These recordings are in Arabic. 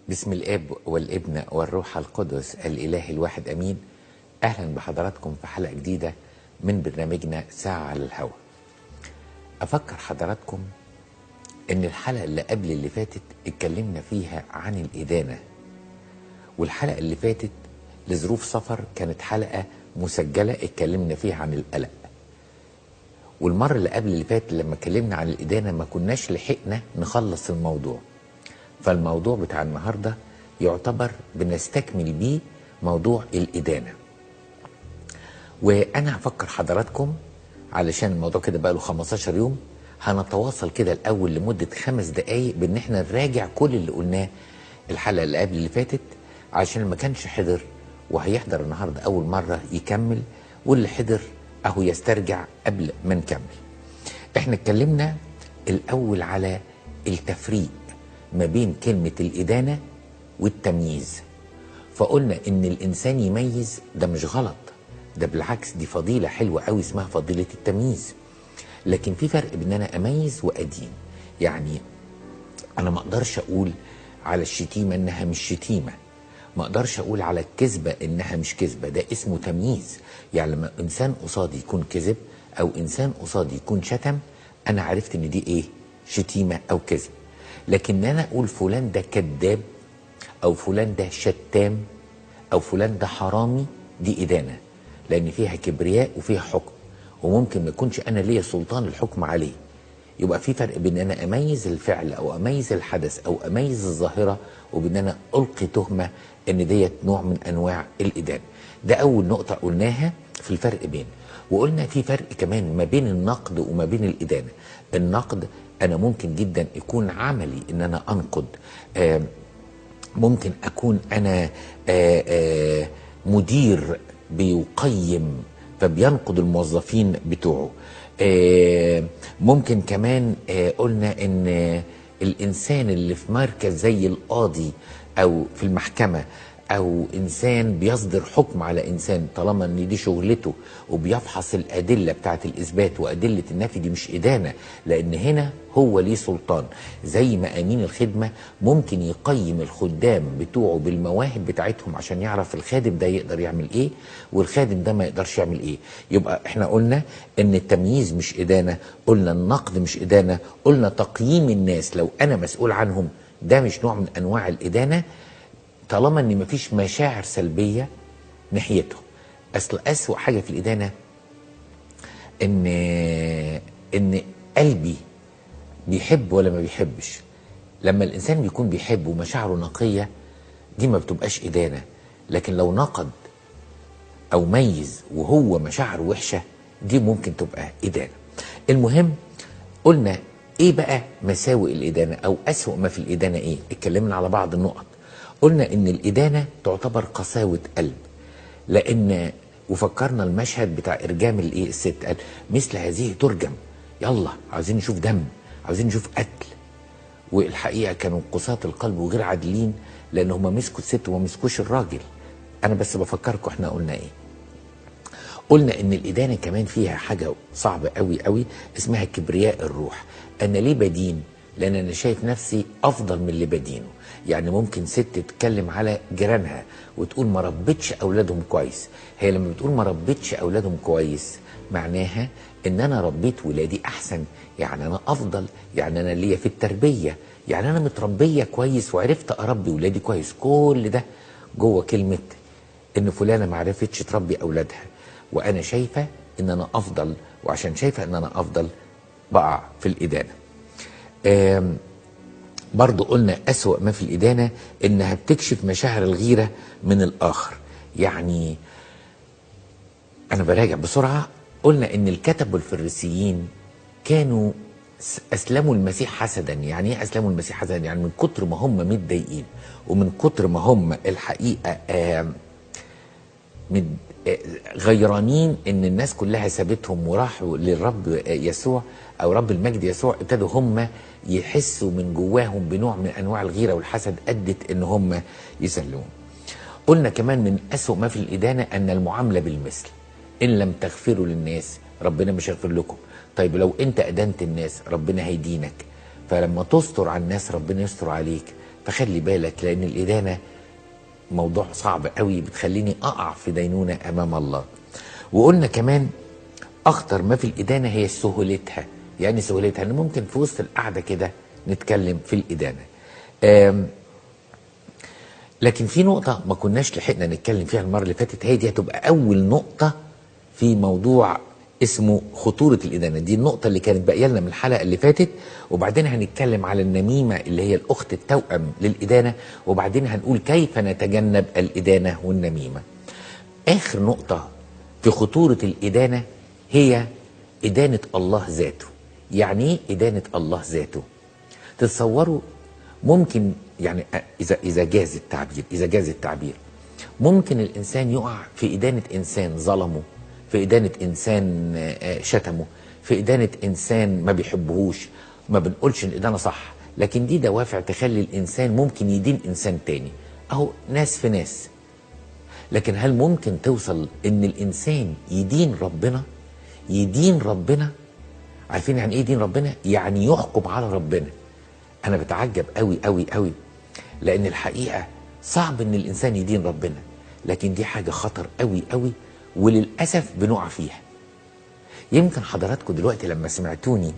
بسم الاب والابن والروح القدس الاله الواحد امين. اهلا بحضراتكم في حلقه جديده من برنامجنا ساعه على الهواء. افكر حضراتكم ان الحلقه اللي قبل اللي فاتت اتكلمنا فيها عن الادانه، والحلقه اللي فاتت لظروف سفر كانت حلقه مسجله اتكلمنا فيها عن القلق، والمره اللي قبل اللي فاتت لما اتكلمنا عن الادانه ما كناش لحقنا نخلص الموضوع. فالموضوع بتاع النهارده يعتبر بنستكمل بيه موضوع الإدانة. وأنا هفكر حضراتكم علشان الموضوع كده بقى له 15 يوم، هنتواصل كده الأول لمدة 5 دقايق بإن احنا نراجع كل اللي قلناه الحلقة اللي قبل اللي فاتت، عشان اللي ما كانش حضر وهيحضر النهارده أول مرة يكمل، واللي حضر أهو يسترجع قبل ما نكمل. احنا اتكلمنا الأول على التفريق ما بين كلمة الإدانة والتمييز، فقلنا إن الإنسان يميز ده مش غلط، ده بالعكس دي فضيلة حلوة قوي اسمها فضيلة التمييز. لكن في فرق بين أنا أميز وأدين. يعني أنا ما أقدرش أقول على الشتيمة إنها مش شتيمة، ما أقدرش أقول على الكذبة إنها مش كذبة، ده اسمه تمييز. يعني لما إنسان قصادي يكون كذب أو إنسان قصادي يكون شتم، أنا عرفت إن دي إيه؟ شتيمة أو كذب. لكن انا اقول فلان ده كذاب او فلان ده شتام او فلان ده حرامي، دي ادانه، لان فيها كبرياء وفيها حكم، وممكن ما يكونش انا ليا سلطان الحكم عليه. يبقى في فرق بين انا اميز الفعل او اميز الحدث او اميز الظاهره، وبين انا القي تهمه ان ديت نوع من انواع الادانه. ده اول نقطه قلناها في الفرق بين. وقلنا في فرق كمان ما بين النقد وما بين الادانه. النقد انا ممكن جدا يكون عملي ان انا انقد، ممكن اكون انا مدير بيقيم فبينقد الموظفين بتوعه. ممكن كمان قلنا ان الانسان اللي في مركز زي القاضي او في المحكمة او انسان بيصدر حكم على انسان، طالما ان دي شغلته وبيفحص الادله بتاعت الاثبات وادله النفي، دي مش ادانه، لان هنا هو ليه سلطان. زي ما امين الخدمه ممكن يقيم الخدام بتوعه بالمواهب بتاعتهم عشان يعرف الخادم ده يقدر يعمل ايه والخادم ده ما يقدرش يعمل ايه. يبقى احنا قلنا ان التمييز مش ادانه، قلنا النقد مش ادانه، قلنا تقييم الناس لو انا مسؤول عنهم ده مش نوع من انواع الادانه، طالما ان مفيش مشاعر سلبيه ناحيته. اصل اسوأ حاجه في الادانه ان قلبي بيحب ولا ما بيحبش. لما الانسان بيكون بيحب ومشاعره نقيه دي ما بتبقاش ادانه، لكن لو نقد او ميز وهو مشاعره وحشه دي ممكن تبقى ادانه. المهم قلنا ايه بقى مساوئ الادانه او اسوأ ما في الادانه ايه؟ اتكلمنا على بعض النقط. قلنا ان الادانه تعتبر قساوه قلب، لان وفكرنا المشهد بتاع ارجام الايه الست، قال مثل هذه ترجم، يلا عاوزين نشوف دم، عاوزين نشوف قتل. والحقيقه كانوا قساة القلب وغير عادلين، لان هم مسكوا الست وما مسكوش الراجل. انا بس بفكركم احنا قلنا ايه. قلنا ان الادانه كمان فيها حاجه صعبه قوي قوي اسمها كبرياء الروح. انا ليه بدين؟ لان انا شايف نفسي افضل من اللي بدينه. يعني ممكن ست تتكلم على جيرانها وتقول ما ربتش اولادهم كويس. هي لما بتقول ما ربتش اولادهم كويس معناها ان انا ربيت ولادي احسن، يعني انا افضل، يعني انا ليا في التربيه، يعني انا متربيه كويس وعرفت اربي ولادي كويس. كل ده جوه كلمه ان فلانه ما عرفتش تربي اولادها، وانا شايفه ان انا افضل، وعشان شايفه ان انا افضل بقع في الادانه. برضو قلنا اسوأ ما في الادانه انها بتكشف مشاعر الغيره من الاخر. يعني انا براجع بسرعه، قلنا ان الكتب والفريسيين كانوا اسلموا المسيح حسدا. يعني ايه اسلموا المسيح حسدا؟ يعني من كتر ما هم متضايقين ومن كتر ما هم الحقيقه غيرانين ان الناس كلها سابتهم وراحوا للرب يسوع او رب المجد يسوع، ابتدوا هم يحسوا من جواهم بنوع من انواع الغيره والحسد ادت ان هم يسلموا. قلنا كمان من اسوأ ما في الادانه ان المعامله بالمثل. ان لم تغفروا للناس ربنا مش هيغفر لكم. طيب لو انت ادنت الناس ربنا هيدينك، فلما تستر على الناس ربنا يستر عليك. فخلي بالك، لان الادانه موضوع صعب قوي، بتخليني اقع في دينونه امام الله. وقلنا كمان اخطر ما في الادانه هي سهولتها. يعني سهولتها ان ممكن في وسط القعده كده نتكلم في الادانه. لكن في نقطه ما كناش لحقنا نتكلم فيها المره اللي فاتت، هي دي هتبقى اول نقطه في موضوع اسمه خطوره الادانه. دي النقطه اللي كانت باقيه لنا من الحلقه اللي فاتت، وبعدين هنتكلم على النميمه اللي هي الاخت التوأم للادانه، وبعدين هنقول كيف نتجنب الادانه والنميمه. اخر نقطه في خطوره الادانه هي ادانه الله ذاته. يعني ايه ادانه الله ذاته؟ تتصوروا ممكن يعني اذا جاز التعبير ممكن الانسان يقع في ادانه انسان ظلمه، في ادانه انسان شتمه، في ادانه انسان ما بيحبهوش. ما بنقولش ان الادانه صح، لكن دي دوافع تخلي الانسان ممكن يدين انسان تاني، اهو ناس في ناس. لكن هل ممكن توصل ان الانسان يدين ربنا؟ يدين ربنا. عارفين يعني ايه دين ربنا؟ يعني يحكم على ربنا. انا بتعجب قوي قوي قوي، لان الحقيقه صعب ان الانسان يدين ربنا، لكن دي حاجه خطر قوي قوي، وللاسف بنقع فيها. يمكن حضراتكم دلوقتي لما سمعتوني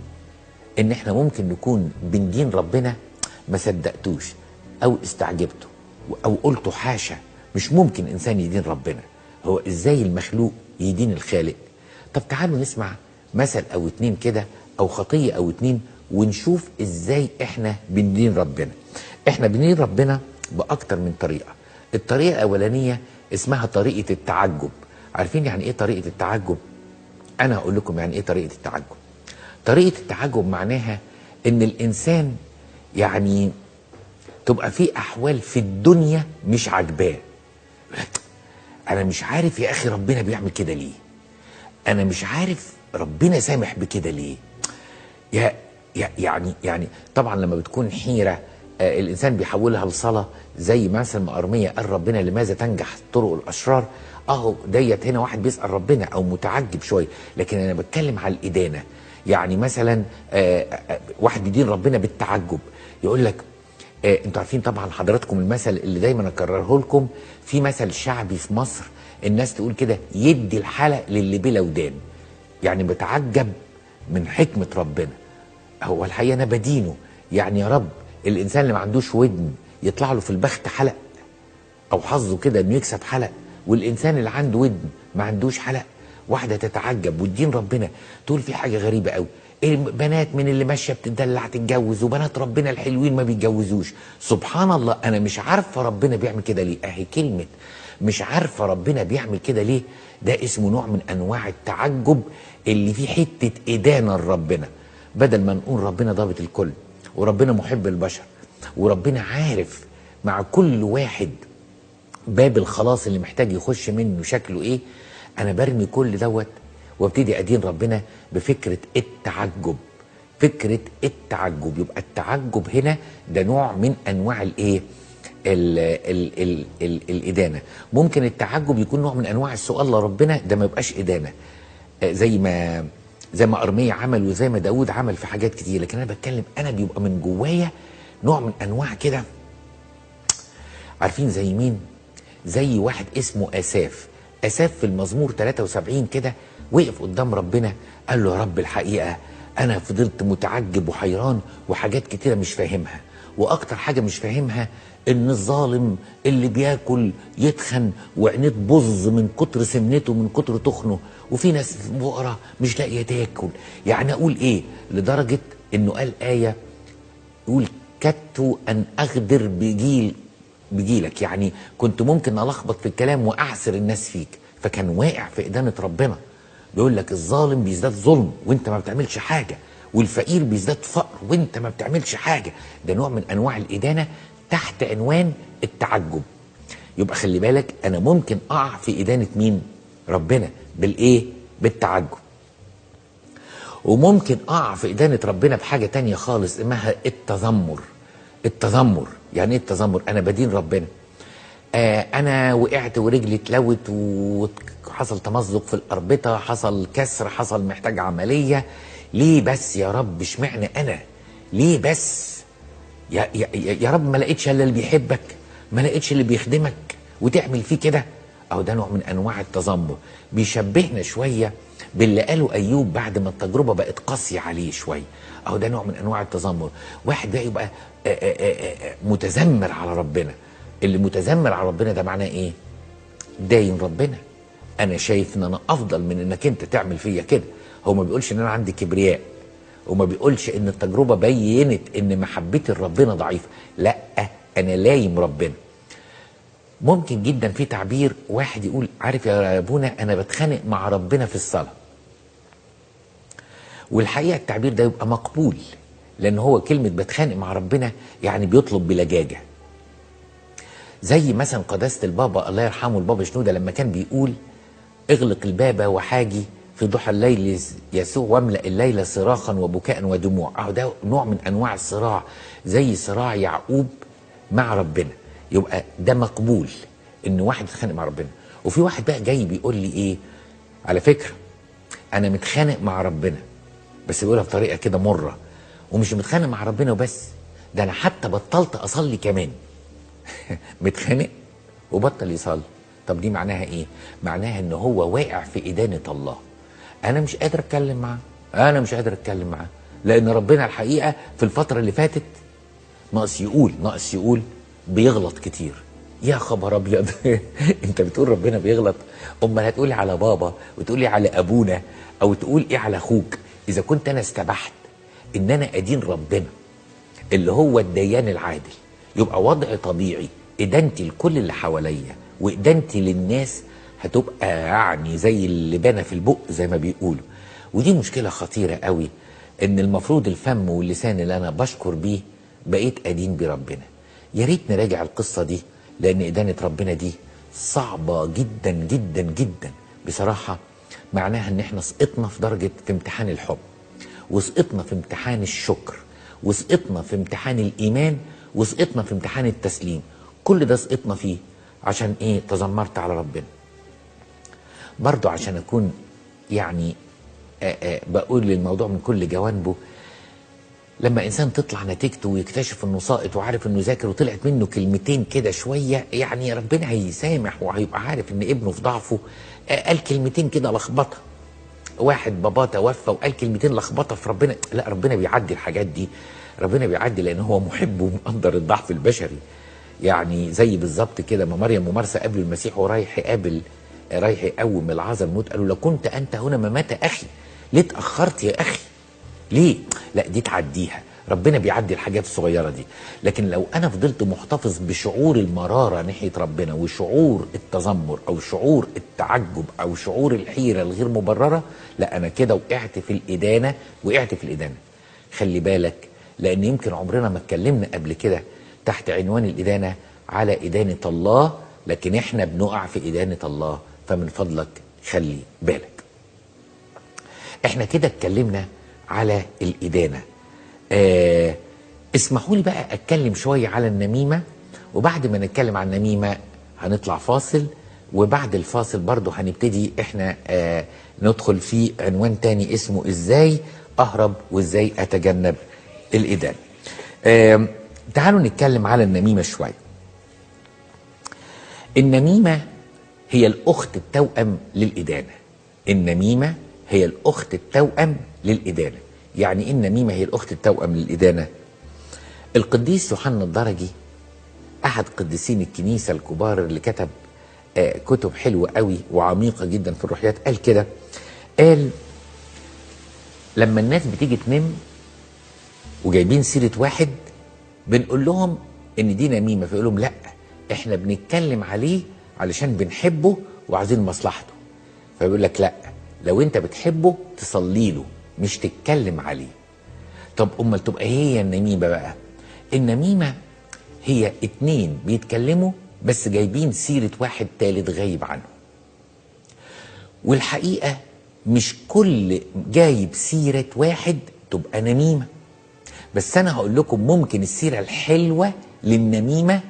ان احنا ممكن نكون بندين ربنا ما صدقتوش او استعجبتوا او قلتوا حاشا، مش ممكن انسان يدين ربنا. هو ازاي المخلوق يدين الخالق؟ طب تعالوا نسمع مثل او اتنين كده، او خطيه او اتنين، ونشوف ازاي احنا بندين ربنا. احنا بندين ربنا باكتر من طريقه. الطريقه الاولانيه اسمها طريقه التعجب. عارفين يعني ايه طريقه التعجب؟ انا هقول لكم يعني ايه طريقه التعجب. طريقه التعجب معناها ان الانسان يعني تبقى في احوال في الدنيا مش عاجباه. انا مش عارف يا اخي ربنا بيعمل كده ليه، انا مش عارف ربنا سامح بكده ليه. يعني طبعا لما بتكون حيره الانسان بيحولها لصلاه، زي مثلا ما ارميا قال ربنا لماذا تنجح طرق الاشرار، اهو ديت هنا واحد بيسال ربنا او متعجب شويه. لكن انا بتكلم على الادانه. يعني مثلا واحد بيدين ربنا بالتعجب، يقول لك انتوا عارفين طبعا حضراتكم المثل اللي دايما اكرره لكم، في مثل شعبي في مصر الناس تقول كده يدي الحلق للي بلا ودان. يعني بتعجب من حكمه ربنا. هو الحقيقه انا بدينه، يعني يا رب الانسان اللي ما عندوش ودن يطلع له في البخت حلق، او حظه كده انه يكسب حلق، والانسان اللي عنده ودن ما عندوش حلق. واحده تتعجب وتدين ربنا تقول في حاجه غريبه قوي، بنات من اللي ماشيه بتدلع تتجوز، وبنات ربنا الحلوين ما بيتجوزوش. سبحان الله، انا مش عارفه ربنا بيعمل كده ليه. اهي كلمه مش عارفه ربنا بيعمل كده ليه، ده اسمه نوع من انواع التعجب اللي فيه حته ادانه لربنا. بدل ما نقول ربنا ضابط الكل، وربنا محب البشر، وربنا عارف مع كل واحد باب الخلاص اللي محتاج يخش منه شكله ايه، انا برمي كل دوت وابتدي ادين ربنا بفكره التعجب. فكره التعجب، يبقى التعجب هنا ده نوع من انواع الايه؟ الادانه. ممكن التعجب يكون نوع من انواع السؤال لربنا، ده ما يبقاش ادانه، زي ما ارميا عمل وزي ما داود عمل في حاجات كتير. لكن انا بتكلم انا بيبقى من جوايا نوع من انواع كده. عارفين زي مين؟ زي واحد اسمه اساف. اساف في المزمور 73 كده وقف قدام ربنا قال له يا رب الحقيقه انا فضلت متعجب وحيران وحاجات كتيره مش فاهمها، واكتر حاجه مش فاهمها ان الظالم اللي بياكل يتخن وعينيه تبظ من كتر سمنته من كتر تخنه، وفي ناس فقراء مش لاقيه تاكل. يعني اقول ايه؟ لدرجه انه قال ايه يقول كدت ان اغدر بجيلك، يعني كنت ممكن الخبط في الكلام واعسر الناس فيك. فكان واقع في ادانه ربنا. بيقول لك الظالم بيزداد ظلم وانت ما بتعملش حاجه، والفقير بيزداد فقر وانت ما بتعملش حاجه. ده نوع من انواع الادانه تحت عنوان التعجب. يبقى خلي بالك انا ممكن اقع في ادانه مين؟ ربنا. بالايه؟ بالتعجب. وممكن اقع في ادانه ربنا بحاجه تانية خالص اسمها التذمر. التذمر يعني ايه التذمر؟ انا بدين ربنا، انا وقعت ورجلي اتلوت وحصل تمزق في الاربطه، حصل كسر، حصل محتاج عمليه. ليه بس يا رب؟ اشمعنى انا؟ ليه بس؟ يا رب ما لقيتش الا اللي بيحبك، ما لقيتش اللي بيخدمك وتعمل فيه كده. اهو ده نوع من انواع التذمر، بيشبهنا شويه باللي قاله ايوب بعد ما التجربه بقت قاسيه عليه شويه. اهو ده نوع من انواع التذمر. واحد ده يبقى متذمر على ربنا. اللي متذمر على ربنا ده معناه ايه؟ داين ربنا. انا شايف ان انا افضل من انك انت تعمل فيا كده. هو ما بيقولش ان انا عندي كبرياء، وما بيقولش ان التجربه بينت ان محبتي لربنا ضعيفه، لا، انا لايم ربنا. ممكن جدا في تعبير واحد يقول عارف يا ابونا انا بتخانق مع ربنا في الصلاه، والحقيقه التعبير ده يبقى مقبول، لان هو كلمه بتخانق مع ربنا يعني بيطلب بلجاجه. زي مثلا قداسه البابا الله يرحمه البابا شنوده لما كان بيقول اغلق الباب وحاجي في ضحى الليل يسوع واملأ الليل صراخا وبكاء ودموع. اهو ده نوع من انواع الصراع، زي صراع يعقوب مع ربنا. يبقى ده مقبول ان واحد يتخانق مع ربنا. وفي واحد بقى جاي بيقول لي ايه، على فكره انا متخانق مع ربنا، بس بيقولها بطريقه كده مره، ومش متخانق مع ربنا وبس، ده انا حتى بطلت اصلي كمان. متخانق وبطل يصلي. طب دي معناها ايه؟ معناها ان هو واقع في ادانه الله. انا مش قادر اتكلم معاه، انا مش قادر اتكلم معاه، لان ربنا الحقيقه في الفتره اللي فاتت ناقص يقول بيغلط كتير. يا خبر ابيض. انت بتقول ربنا بيغلط؟ امال هتقولي على بابا وتقولي على ابونا او تقول ايه على اخوك؟ اذا كنت انا استبحت ان انا ادين ربنا اللي هو الديان العادل، يبقى وضع طبيعي ادانتي لكل اللي حواليا وادانتي للناس هتبقى يعني زي اللبانه في البق زي ما بيقولوا. ودي مشكله خطيره قوي، ان المفروض الفم واللسان اللي انا بشكر بيه بقيت ادين بربنا. يا ريت نراجع القصه دي، لان ادانه ربنا دي صعبه جدا جدا جدا بصراحه. معناها ان احنا سقطنا في درجه في امتحان الحب، وسقطنا في امتحان الشكر، وسقطنا في امتحان الايمان، وسقطنا في امتحان التسليم. كل ده سقطنا فيه عشان ايه؟ تذمرت على ربنا. برضو عشان اكون يعني بقول للموضوع من كل جوانبه، لما انسان تطلع نتيجته ويكتشف انه ساقط وعارف انه ذاكر وطلعت منه كلمتين كده شويه، يعني ربنا هيسامح وهيبقى عارف ان ابنه في ضعفه قال كلمتين كده لخبطه. واحد باباه توفى وقال كلمتين لخبطه في ربنا. لا، ربنا بيعدي الحاجات دي، ربنا بيعدي لان هو محب ومقدر الضعف البشري. يعني زي بالظبط كده ما مريم ومرسى قابلوا المسيح ورايح يقوم العازر موت، قالوا لو كنت انت هنا ما مات اخي. ليه اتاخرت يا اخي؟ ليه؟ لا، دي تعديها، ربنا بيعدي الحاجات الصغيره دي. لكن لو انا فضلت محتفظ بشعور المراره ناحيه ربنا وشعور التذمر او شعور التعجب او شعور الحيره الغير مبرره، لا، انا كده وقعت في الادانه. خلي بالك، لان يمكن عمرنا ما اتكلمنا قبل كده تحت عنوان الادانه على ادانه الله، لكن احنا بنقع في ادانه الله، فمن فضلك خلي بالك. احنا كده اتكلمنا على الإدانة. اسمحوا لي بقى أتكلم شوية على النميمة، وبعد ما نتكلم عن النميمة هنطلع فاصل، وبعد الفاصل برضو هنبتدي احنا ندخل في عنوان تاني اسمه ازاي أهرب وازاي أتجنب الإدانة. تعالوا نتكلم على النميمة شوية. النميمة هي الأخت التوأم للإدانة. النميمة هي الأخت التوأم للإدانة. يعني إيه النميمة هي الأخت التوأم للإدانة؟ القديس يوحنا الدرجي أحد قديسين الكنيسة الكبار اللي كتب كتب حلوة قوي وعميقة جدا في الروحيات، قال كده، قال لما الناس بتيجي تنم وجايبين سيرة واحد بنقول لهم إن دي نميمة، فيقول لهم لا، إحنا بنتكلم عليه علشان بنحبه وعايزين مصلحته. فيقول لك لا، لو انت بتحبه تصلي له مش تتكلم عليه. طب امال تبقى هي النميمه بقى؟ النميمه هي اتنين بيتكلموا بس جايبين سيره واحد تالت غايب عنه. والحقيقه مش كل جايب سيره واحد تبقى نميمه، بس انا هقول لكم ممكن السيره الحلوه للنميمه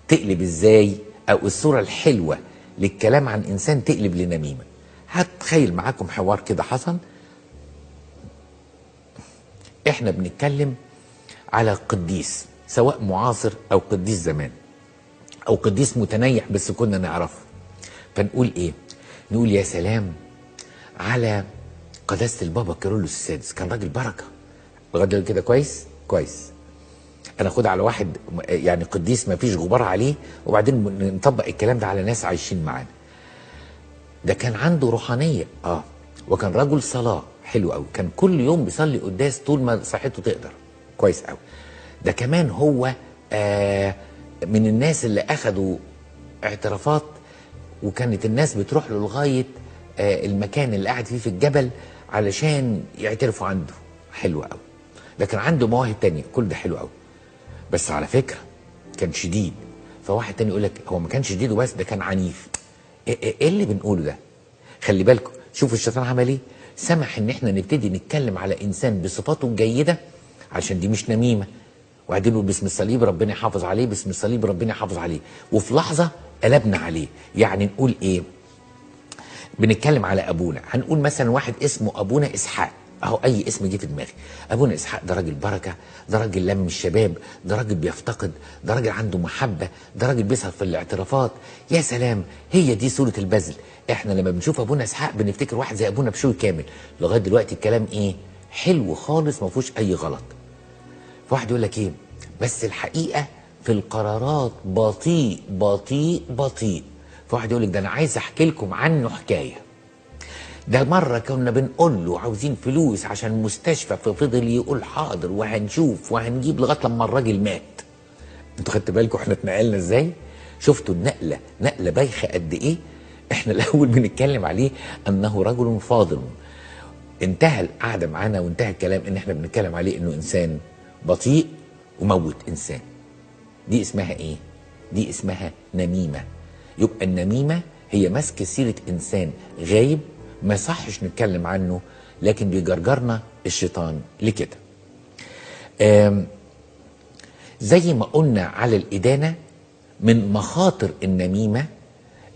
تقلب ازاي، او الصوره الحلوه للكلام عن انسان تقلب لنميمه. هتخيل معاكم حوار كده حصل. احنا بنتكلم على قديس سواء معاصر او قديس زمان او قديس متنيح بس كنا نعرفه. فنقول ايه؟ نقول يا سلام على قداسة البابا كيرلس السادس، كان راجل بركة لغاية كده. كويس كويس. انا اخدها على واحد يعني قديس ما فيش غبار عليه، وبعدين نطبق الكلام ده على ناس عايشين معانا. ده كان عنده روحانية وكان رجل صلاة حلو قوي، كان كل يوم بيصلي قداس طول ما صحته تقدر. كويس قوي. ده كمان هو من الناس اللي اخدوا اعترافات، وكانت الناس بتروح له لغاية المكان اللي قاعد فيه في الجبل علشان يعترفوا عنده. حلو قوي. لكن عنده مواهب تانية، كل ده حلو قوي. بس على فكرة كان شديد. فواحد تاني يقول لك هو ما كانش شديد وبس، ده كان عنيف. ايه اللي بنقوله ده؟ خلي بالكم، شوفوا الشيطان عمل ايه؟ سمح ان احنا نبتدي نتكلم على انسان بصفاته الجيدة عشان دي مش نميمة، وبعدين نقول باسم الصليب ربنا يحافظ عليه، باسم الصليب ربنا يحافظ عليه، وفي لحظة قلبنا عليه. يعني نقول ايه؟ بنتكلم على ابونا، هنقول مثلا واحد اسمه ابونا اسحاق، اهو اي اسم جه في دماغي. ابونا اسحاق ده راجل بركه، ده راجل لم الشباب، ده راجل بيفتقد، ده راجل عنده محبه، ده راجل بيسهر في الاعترافات. يا سلام، هي دي صوره البذل. احنا لما بنشوف ابونا اسحاق بنفتكر واحد زي ابونا بشوي كامل. لغايه دلوقتي الكلام ايه؟ حلو خالص، ما فيهوش اي غلط. فواحد يقول لك ايه؟ بس الحقيقه في القرارات بطيء بطيء بطيء. فواحد يقول لك ده انا عايز احكي لكم عنه حكايه. ده مرة كنا بنقول له عاوزين فلوس عشان مستشفى، ففضل يقول حاضر وهنشوف وهنجيب لغاية لما الراجل مات. انتوا خدتوا بالكم احنا اتنقلنا ازاي؟ شفتوا النقلة نقلة بايخة قد ايه؟ احنا الاول بنتكلم عليه انه رجل فاضل. انتهى القعدة معانا وانتهى الكلام ان احنا بنتكلم عليه انه انسان بطيء وموت انسان. دي اسمها ايه؟ دي اسمها نميمة. يبقى النميمة هي مسك سيرة انسان غايب ما يصحش نتكلم عنه، لكن بيجرجرنا الشيطان لكده. زي ما قلنا على الإدانة، من مخاطر النميمة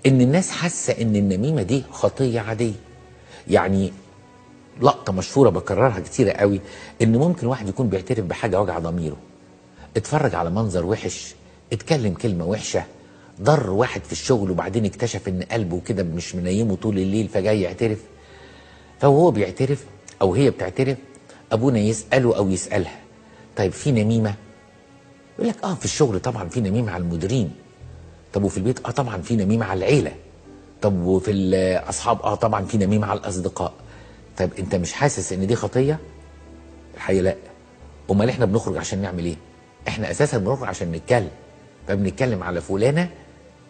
ان الناس حاسة ان النميمة دي خطية عادية. يعني لقطة مشهورة بكررها كتيرة قوي، ان ممكن واحد يكون بيعترف بحاجة وجع ضميره، اتفرج على منظر وحش، اتكلم كلمة وحشة، ضر واحد في الشغل، وبعدين اكتشف ان قلبه كده مش منيمه طول الليل فجاي يعترف. فهو بيعترف او هي بتعترف، ابونا يسأله او يسألها طيب في نميمة؟ يقول لك في الشغل طبعا في نميمة على المديرين. طب وفي البيت طبعا في نميمة على العيلة. طب وفي الاصحاب طبعا في نميمة على الاصدقاء. طيب انت مش حاسس ان دي خطية؟ الحقيقة لا. امال احنا بنخرج عشان نعمل ايه؟ احنا اساسا بنخرج عشان نتكلم. فبنتكلم على فلانة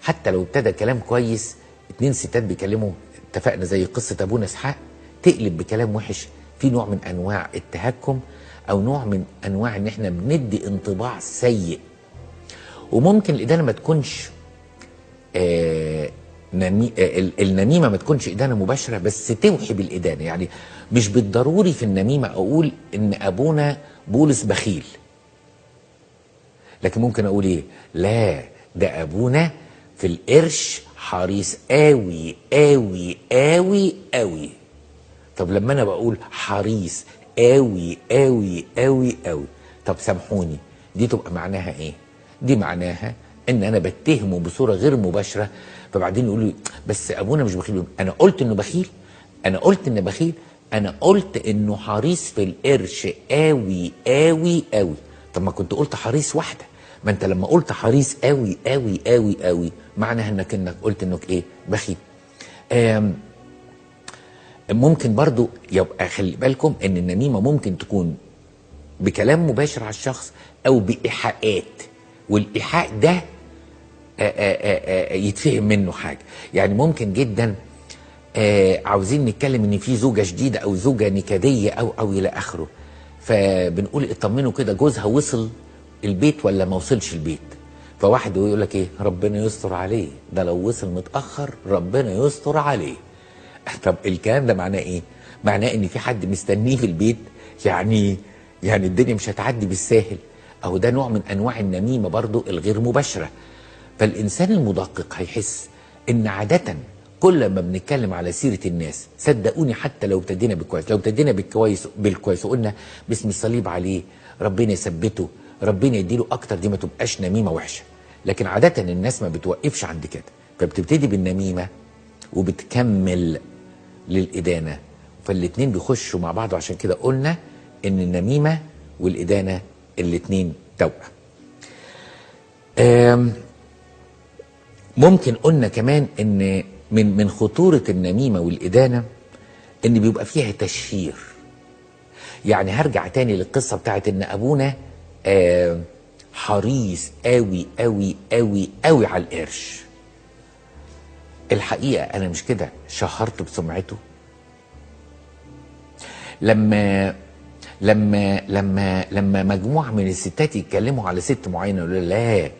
حتى لو ابتدى كلام كويس، 2 ستات بيكلموا، اتفقنا زي قصة ابونا اسحاق، تقلب بكلام وحش، في نوع من انواع التهكم او نوع من انواع ان احنا بندي انطباع سيء. وممكن الادانة ما تكونش النميمة ما تكونش ادانة مباشرة، بس توحي بالادانة. يعني مش بالضروري في النميمة اقول ان ابونا بولس بخيل، لكن ممكن اقول ايه؟ لا، ده ابونا في القرش حريص قوي قوي قوي قوي. طب لما انا بقول حريص قوي قوي قوي قوي، طب سامحوني، دي تبقى معناها ايه؟ دي معناها ان انا بتهمه بصوره غير مباشره. فبعدين يقولوا بس ابونا مش بخيل. انا قلت انه بخيل؟ انا قلت انه بخيل؟ انا قلت انه حريص في القرش قوي قوي قوي. طب ما كنت قلت حريص واحده. ما انت لما قلت حريص قوي قوي قوي قوي معناها انك قلت انك ايه؟ بخيل. ممكن برضو يبقى خلي بالكم ان النميمة ممكن تكون بكلام مباشر على الشخص او بإيحاءات، والإيحاء ده يتفهم منه حاجة. يعني ممكن جدا عاوزين نتكلم ان في زوجة جديدة او زوجة نكدية او الى اخره، فبنقول اطمنوا كده جوزها وصل البيت ولا ما وصلش البيت. فواحد يقول لك ايه؟ ربنا يستر عليه، ده لو وصل متأخر ربنا يستر عليه. طب الكلام ده معناه ايه؟ معناه ان في حد مستنيه في البيت، يعني الدنيا مش هتعدي بالساهل. اهو ده نوع من انواع النميمة برضو الغير مباشرة. فالانسان المدقق هيحس ان عادة كل ما بنتكلم على سيرة الناس، صدقوني حتى لو ابتدينا بالكويس، لو ابتدينا بالكويس وقلنا باسم الصليب عليه، ربنا يثبته، ربنا يديله اكتر، دي ما تبقاش نميمه وحشه. لكن عاده الناس ما بتوقفش عند كده، فبتبتدي بالنميمه وبتكمل للادانه، فالاتنين بيخشوا مع بعض. وعشان كده قلنا ان النميمه والادانه الاتنين توأم. ممكن قلنا كمان ان من خطوره النميمه والادانه ان بيبقى فيها تشهير. يعني هرجع تاني للقصه بتاعت ان ابونا حريص قوي قوي قوي قوي على القرش. الحقيقه انا مش كده شهرت بسمعته. لما مجموعه من الستات يتكلموا على ست معينه يقولوا لا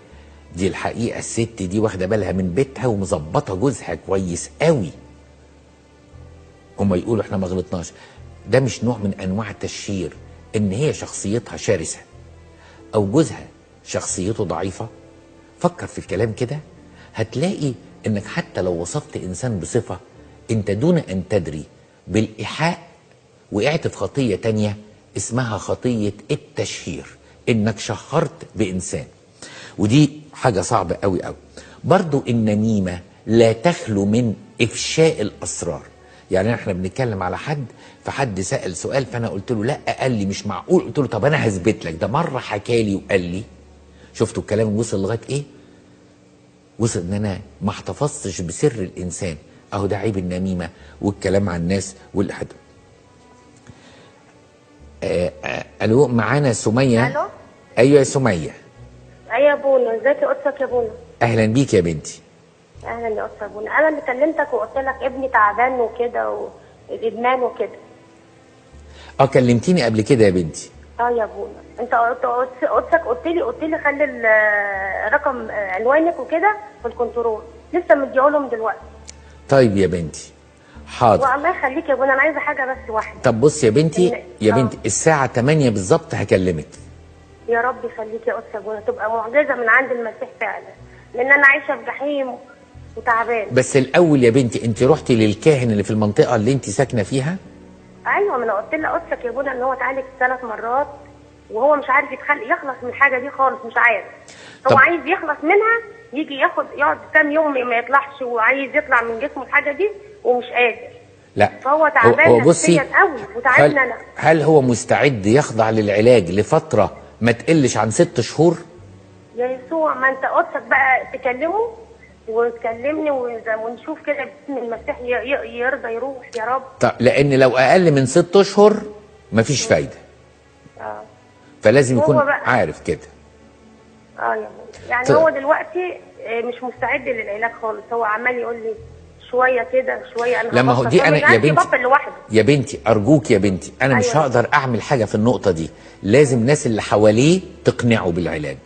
دي الحقيقه الست دي واخده بالها من بيتها ومظبطه جوزها كويس قوي، هما يقولوا احنا ما غلطناش. ده مش نوع من انواع التشهير ان هي شخصيتها شرسه او جوزها شخصيته ضعيفه؟ فكر في الكلام كده، هتلاقي انك حتى لو وصفت انسان بصفه انت دون ان تدري بالايحاء وقعت في خطيه تانيه اسمها خطيه التشهير، انك شهرت بانسان، ودي حاجه صعبه قوي قوي. برضو النميمه لا تخلو من افشاء الاسرار. يعني احنا بنتكلم على حد، فحد سأل سؤال فانا قلت له لا، قال لي مش معقول، قلت له طب انا هثبت لك، ده مره حكى لي وقال لي. شفتوا الكلام وصل لغايه ايه؟ وصل ان انا ما احتفظتش بسر الانسان. اهو ده عيب النميمه والكلام عن الناس والحد. الو، معانا سميه. الو. ايوه يا سميه. ايوه يا بونا، ازيك يا قدسك يا بونا؟ اهلا بيك يا بنتي. اهلا يا قدسك بونا. انا اللي كلمتك وقلت لك ابني تعبان وكده والادمان وكده. كلمتيني قبل كده يا بنتي. يا بونا، انت قدسك قلت لي خلي رقم عنوانك وكده في الكنترول، لسه مديهولهم دلوقتي. طيب يا بنتي حاضر. والله يخليك يا بونا، انا عايزه حاجه بس واحده. طب بص يا بنتي بنتي الساعه 8 بالظبط هكلمك. يا رب يخليك يا قدسك بونا، تبقى معجزه من عند المسيح فعلا، لان انا عايشه في جحيم وتعبان. بس الاول يا بنتي انت رحتي للكاهن اللي في المنطقه اللي انت ساكنه فيها؟ ايوه، ما انا قلت لقدسك يا بونا ان هو اتعالج 3 مرات وهو مش عارف يخلص من الحاجه دي خالص، مش عارف. هو عايز يخلص منها، يجي يقعد كام يوم ما يطلعش، وعايز يطلع من جسمه الحاجه دي ومش قادر. لا، فهو تعبان نفسيا قوي وتعبنا انا. هل هو مستعد يخضع للعلاج لفتره ما تقلش عن 6 شهور؟ يا يسوع، ما انت قدسك بقى تكلمه وتكلمني ونشوف كده باسم المسيح يرضى يروح يا رب. طب لان لو اقل من 6 اشهر مفيش فايده. فلازم يكون عارف كده. يا بنتي. يعني هو دلوقتي مش مستعد للعلاج خالص، هو عمال يقول لي شويه كده شويه انا لما هو دي انا يا بنتي لوحده. يا بنتي ارجوك يا بنتي، انا مش هقدر اعمل حاجه في النقطه دي، لازم الناس اللي حواليه تقنعه بالعلاج.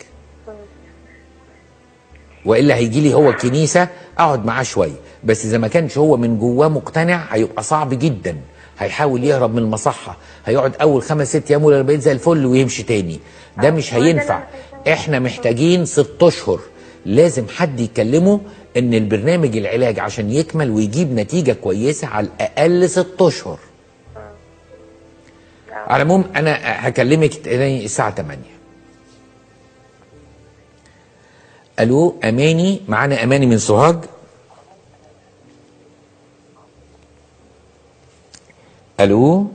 والا هيجي لي هو الكنيسه اقعد معاه شويه، بس اذا ما كانش هو من جواه مقتنع هيبقى صعب جدا. هيحاول يهرب من المصحه، هيقعد اول 5 6 ايام ولا بقيت زي الفل ويمشي تاني. ده مش هينفع. احنا محتاجين 6 اشهر. لازم حد يكلمه ان البرنامج العلاج عشان يكمل ويجيب نتيجه كويسه على الاقل 6 اشهر. على العموم انا هكلمك تاني الساعه 8. الو اماني، معانا اماني من سوهاج. الو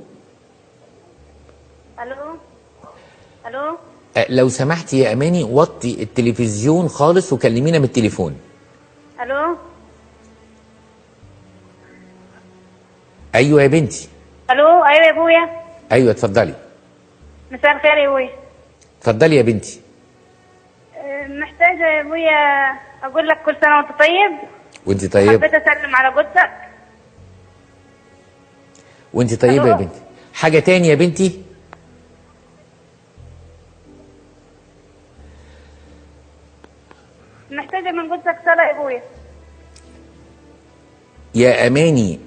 الو. لو سمحتي يا اماني وطي التلفزيون خالص وكلمينا من التليفون. الو. ايوه يا بنتي. الو. ايوه يا ابويا. ايوه اتفضلي. مساء الخير يا ابويا. اتفضلي يا بنتي. محتاجه يا ابويا اقول لك كل سنه وانت طيب. وانت طيبه. حبيت اسلم على جثك. وانت طيبه يا بنتي. حاجه تاني يا بنتي؟ محتاجه من جثك صلاه يا ابويا. يا اماني.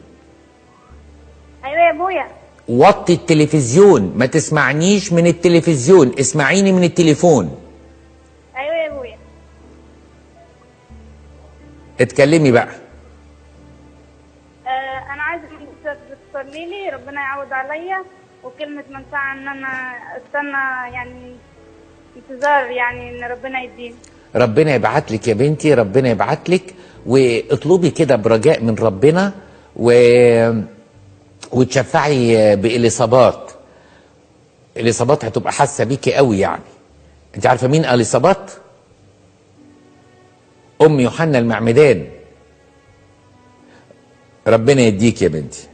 ايوه يا ابويا. وطي التلفزيون، ما تسمعنيش من التلفزيون، اسمعيني من التليفون. ايوه يا ابويا. اتكلمي بقى. انا عايزه من جثك تصلي لي ربنا يعوض عليا، وكلمه منفعه ان انا استنى يعني انتظار يعني ان ربنا يديني. ربنا يبعت لك يا بنتي، ربنا يبعت لك، واطلبي كده برجاء من ربنا وتشفعي بإليصابات. إليصابات هتبقى حاسه بيكي قوي يعني. انت عارفه مين إليصابات؟ ام يوحنا المعمدان. ربنا يديك يا بنتي،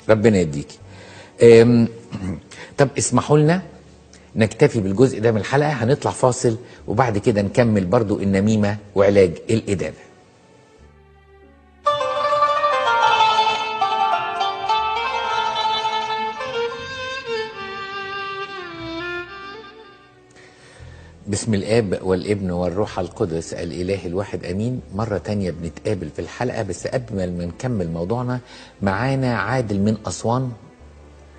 ربنا يديك. طب اسمحوا لنا نكتفي بالجزء ده من الحلقه، هنطلع فاصل وبعد كده نكمل برضو النميمه وعلاج الادانه. بسم الآب والابن والروح القدس الإله الواحد أمين. مرة تانية بنتقابل في الحلقة، بس قبل ما نكمل موضوعنا معانا عادل من أسوان.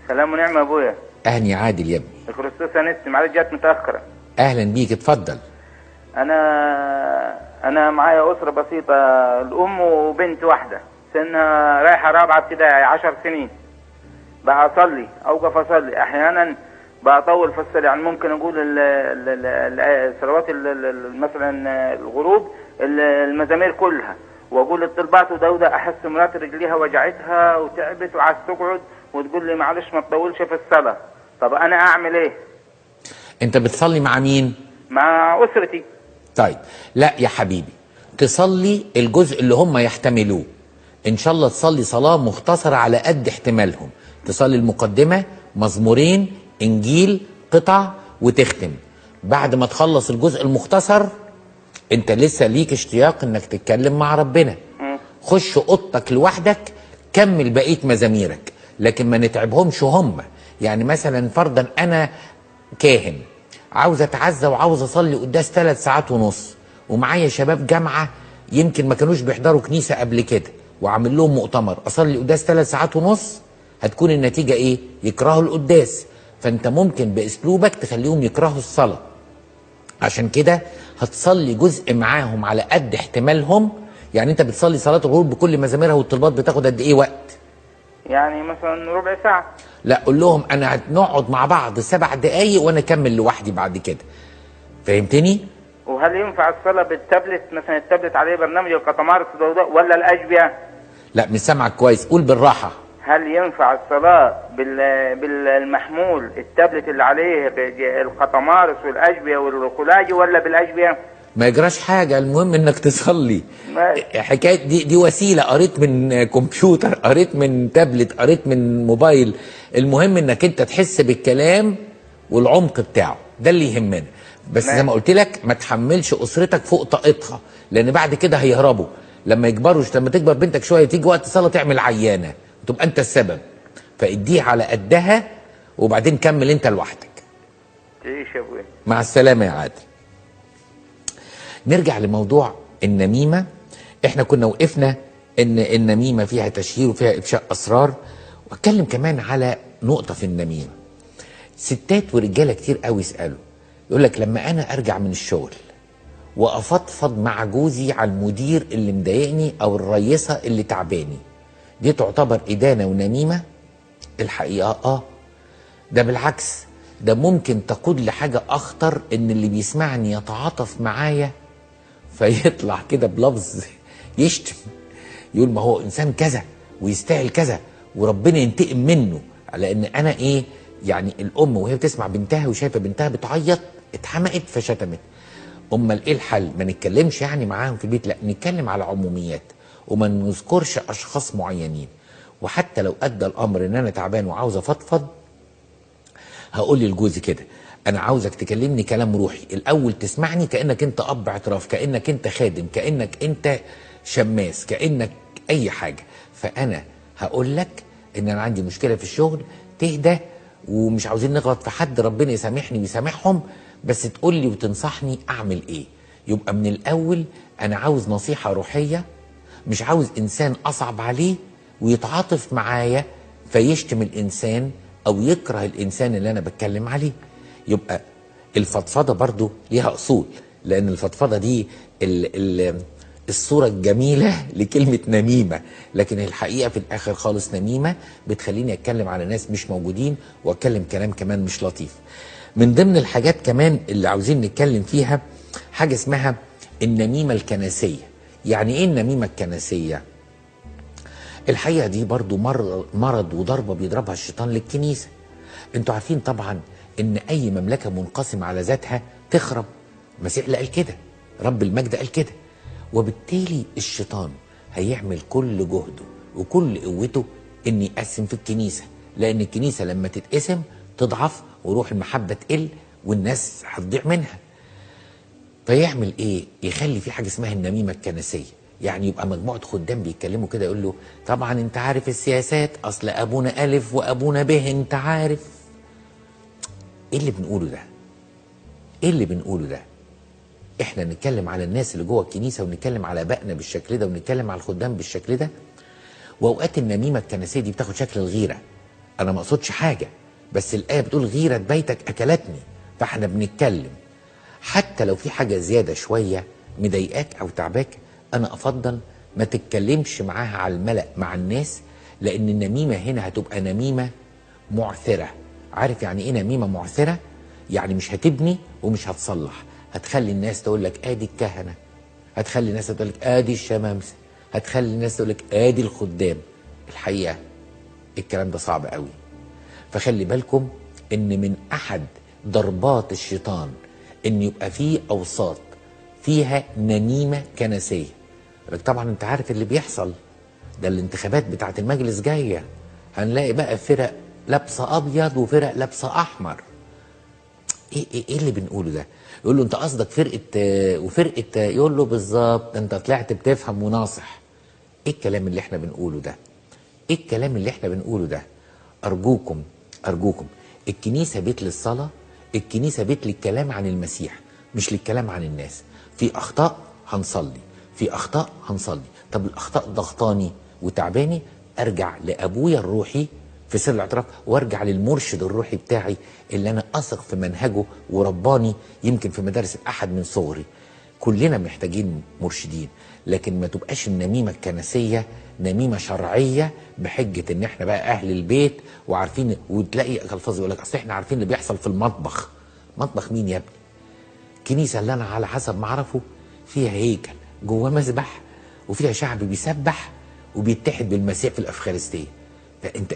سلام ونعمة يا أبويا. أهلا يا عادل يا ابني. الكريستوس أنستي، معلش جات متأخرة. أهلا بيك، اتفضل. أنا معايا أسرة بسيطة، الأم وبنت واحدة سنها رايحة رابعة ابتدائي 10 سنين. بقى أصلي أوقف أصلي أحيانا، بقى أطول في الصلاة، يعني ممكن أقول صلوات مثلا الغروب المزامير كلها، وأقول الطلبات وداودة، أحس مرات رجليها وجعتها وتعبت وعايز تقعد وتقول لي معلش ما تطولش في الصلاة. طب أنا أعمل إيه؟ أنت بتصلي مع مين؟ مع أسرتي. طيب لا يا حبيبي، تصلي الجزء اللي هم يحتملوه. إن شاء الله تصلي صلاة مختصرة على قد احتمالهم، تصلي المقدمة، مزمورين، إنجيل، قطع، وتختم. بعد ما تخلص الجزء المختصر أنت لسه ليك اشتياق إنك تتكلم مع ربنا. خش أوضتك لوحدك، كمل بقية مزاميرك، لكن ما نتعبهمش هم. يعني مثلا فرضا أنا كاهن عاوز اتعزى وعاوز اصلي قداس 3 ساعات ونص، ومعايا شباب جامعه يمكن ما كانوش بيحضروا كنيسه قبل كده وعامل لهم مؤتمر، اصلي قداس 3 ساعات ونص، هتكون النتيجه ايه؟ يكرهوا القداس. فانت ممكن باسلوبك تخليهم يكرهوا الصلاه. عشان كده هتصلي جزء معاهم على قد احتمالهم. يعني انت بتصلي صلاه الغروب بكل مزاميرها والطلبات بتاخد قد ايه وقت؟ يعني مثلا ربع ساعه. لا، قول لهم انا هنقعد مع بعض 7 دقايق وانا اكمل لوحدي بعد كده. فهمتني؟ وهل ينفع الصلاه بالتابلت؟ مثلا التابلت عليه برنامج القطمارس ولا الاشبية؟ لا مش سامعك كويس، قول بالراحه. هل ينفع الصلاه بالمحمول التابلت اللي عليه القطمارس والاشبية والكولاجي ولا بالاشبية؟ ما يجراش حاجه، المهم انك تصلي. حكايه دي وسيله، قريت من كمبيوتر، قريت من تابلت، قريت من موبايل، المهم انك انت تحس بالكلام والعمق بتاعه، ده اللي يهمنا. بس زي ما قلت لك ما تحملش اسرتك فوق طاقتها، لان بعد كده هيهربوا لما يكبروا. لما تكبر بنتك شويه تيجي وقت صلاه تعمل عيانه وتبقى انت السبب. فاديها على قدها وبعدين كمل انت لوحدك. تعيش يا ابويا. مع السلامه يا عادل. نرجع لموضوع النميمة. احنا كنا وقفنا ان النميمة فيها تشهير وفيها افشاء اسرار، واتكلم كمان على نقطة في النميمة. ستات ورجالة كتير قوي يسألوا، يقول لك لما انا ارجع من الشغل وافضفض مع جوزي على المدير اللي مضايقني او الرئيسة اللي تعباني، دي تعتبر ادانة ونميمة؟ الحقيقة ده بالعكس، ده ممكن تقود لحاجة اخطر، ان اللي بيسمعني يتعاطف معايا فيطلع كده بلفظ يشتم، يقول ما هو انسان كذا ويستاهل كذا وربنا ينتقم منه. على ان انا ايه يعني؟ الام وهي بتسمع بنتها وشايفه بنتها بتعيط اتحمقت فشتمت. امال ايه الحل؟ ما نتكلمش يعني معاهم في البيت؟ لا، نتكلم على عموميات وما نذكرش اشخاص معينين. وحتى لو ادى الامر ان انا تعبان وعاوز افضفض، هقول لجوزي كده انا عاوزك تكلمني كلام روحي الاول، تسمعني كانك انت اب اعتراف، كانك انت خادم، كانك انت شماس، كانك اي حاجه. فانا هقول لك ان انا عندي مشكله في الشغل، تهدى ومش عاوزين نغلط في حد، ربنا يسامحني ويسامحهم، بس تقول لي وتنصحني اعمل ايه. يبقى من الاول انا عاوز نصيحه روحيه، مش عاوز انسان اصعب عليه ويتعاطف معايا فيشتم الانسان او يكره الانسان اللي انا بتكلم عليه. يبقى الفضفضه برضو ليها اصول، لان الفضفضه دي الصوره الجميله لكلمه نميمه، لكن الحقيقه في الاخر خالص نميمه بتخليني اتكلم على ناس مش موجودين واتكلم كلام كمان مش لطيف. من ضمن الحاجات كمان اللي عاوزين نتكلم فيها حاجة اسمها النميمة الكنسية. يعني ايه النميمة الكنسية؟ الحقيقة دي برضو مرض وضربة بيضربها الشيطان للكنيسة. انتوا عارفين طبعا ان اي مملكة منقسمة على ذاتها تخرب. المسيح اللي قال كده، رب المجد قال كده. وبالتالي الشيطان هيعمل كل جهده وكل قوته ان يقسم في الكنيسة، لان الكنيسة لما تتقسم تضعف وروح المحبة تقل والناس هتضيع منها. فيعمل ايه؟ يخلي في حاجة اسمها النميمة الكنسية. يعني يبقى مجموعة خدام بيتكلموا كده، يقول له طبعا انت عارف السياسات، اصل ابونا الف وابونا ب، انت عارف. ايه اللي بنقوله ده؟ ايه اللي بنقوله ده؟ احنا نتكلم على الناس اللي جوه الكنيسة ونتكلم على ابائنا بالشكل ده ونتكلم على الخدام بالشكل ده. واوقات النميمة الكنسية دي بتاخد شكل الغيرة. انا ما اقصدش حاجة، بس الآية بتقول غيرة بيتك اكلتني. فاحنا بنتكلم حتى لو في حاجة زيادة شوية مضايقاك او تعباك، انا افضل ما تتكلمش معاها على الملأ مع الناس، لان النميمة هنا هتبقى نميمة معثرة. عارف يعني ايه نميمة معثرة؟ يعني مش هتبني ومش هتصلح. هتخلي الناس تقول لك ادي الكهنة، هتخلي الناس تقول لك ادي الشمامسة، هتخلي الناس تقول لك ادي الخدام. الحقيقة الكلام ده صعب قوي. فخلي بالكم ان من احد ضربات الشيطان ان يبقى فيه اوساط فيها نميمة كنسية. طبعا انت عارف اللي بيحصل ده، الانتخابات بتاعت المجلس جاية، هنلاقي بقى فرق لابسة ابيض وفرق لابسة احمر. ايه اللي بنقوله ده؟ يقول له انت قصدك فرقة وفرقة، يقول له بالظبط انت طلعت بتفهم وناصح. ايه الكلام اللي احنا بنقوله ده؟ ايه الكلام اللي احنا بنقوله ده؟ ارجوكم ارجوكم، الكنيسة بيت للصلاة، الكنيسة بيت للكلام عن المسيح مش للكلام عن الناس. في اخطاء هنصلي، في اخطاء هنصلي. طب الاخطاء ضغطاني وتعباني، ارجع لابويا الروحي في سر الاعتراف، وارجع للمرشد الروحي بتاعي اللي انا اثق في منهجه ورباني يمكن في مدارس الاحد من صغري. كلنا محتاجين مرشدين، لكن ما تبقاش النميمة الكنسية نميمة شرعية بحجة ان احنا بقى اهل البيت وعارفين. وتلاقي الفاظ يقول لك اصل احنا عارفين اللي بيحصل في المطبخ. مطبخ مين يا ابني؟ الكنيسة اللي انا على حسب ما اعرفه فيها هيكل جواه مذبح وفيها شعب بيسبح وبيتحد بالمسيح في الافخارستيه. فانت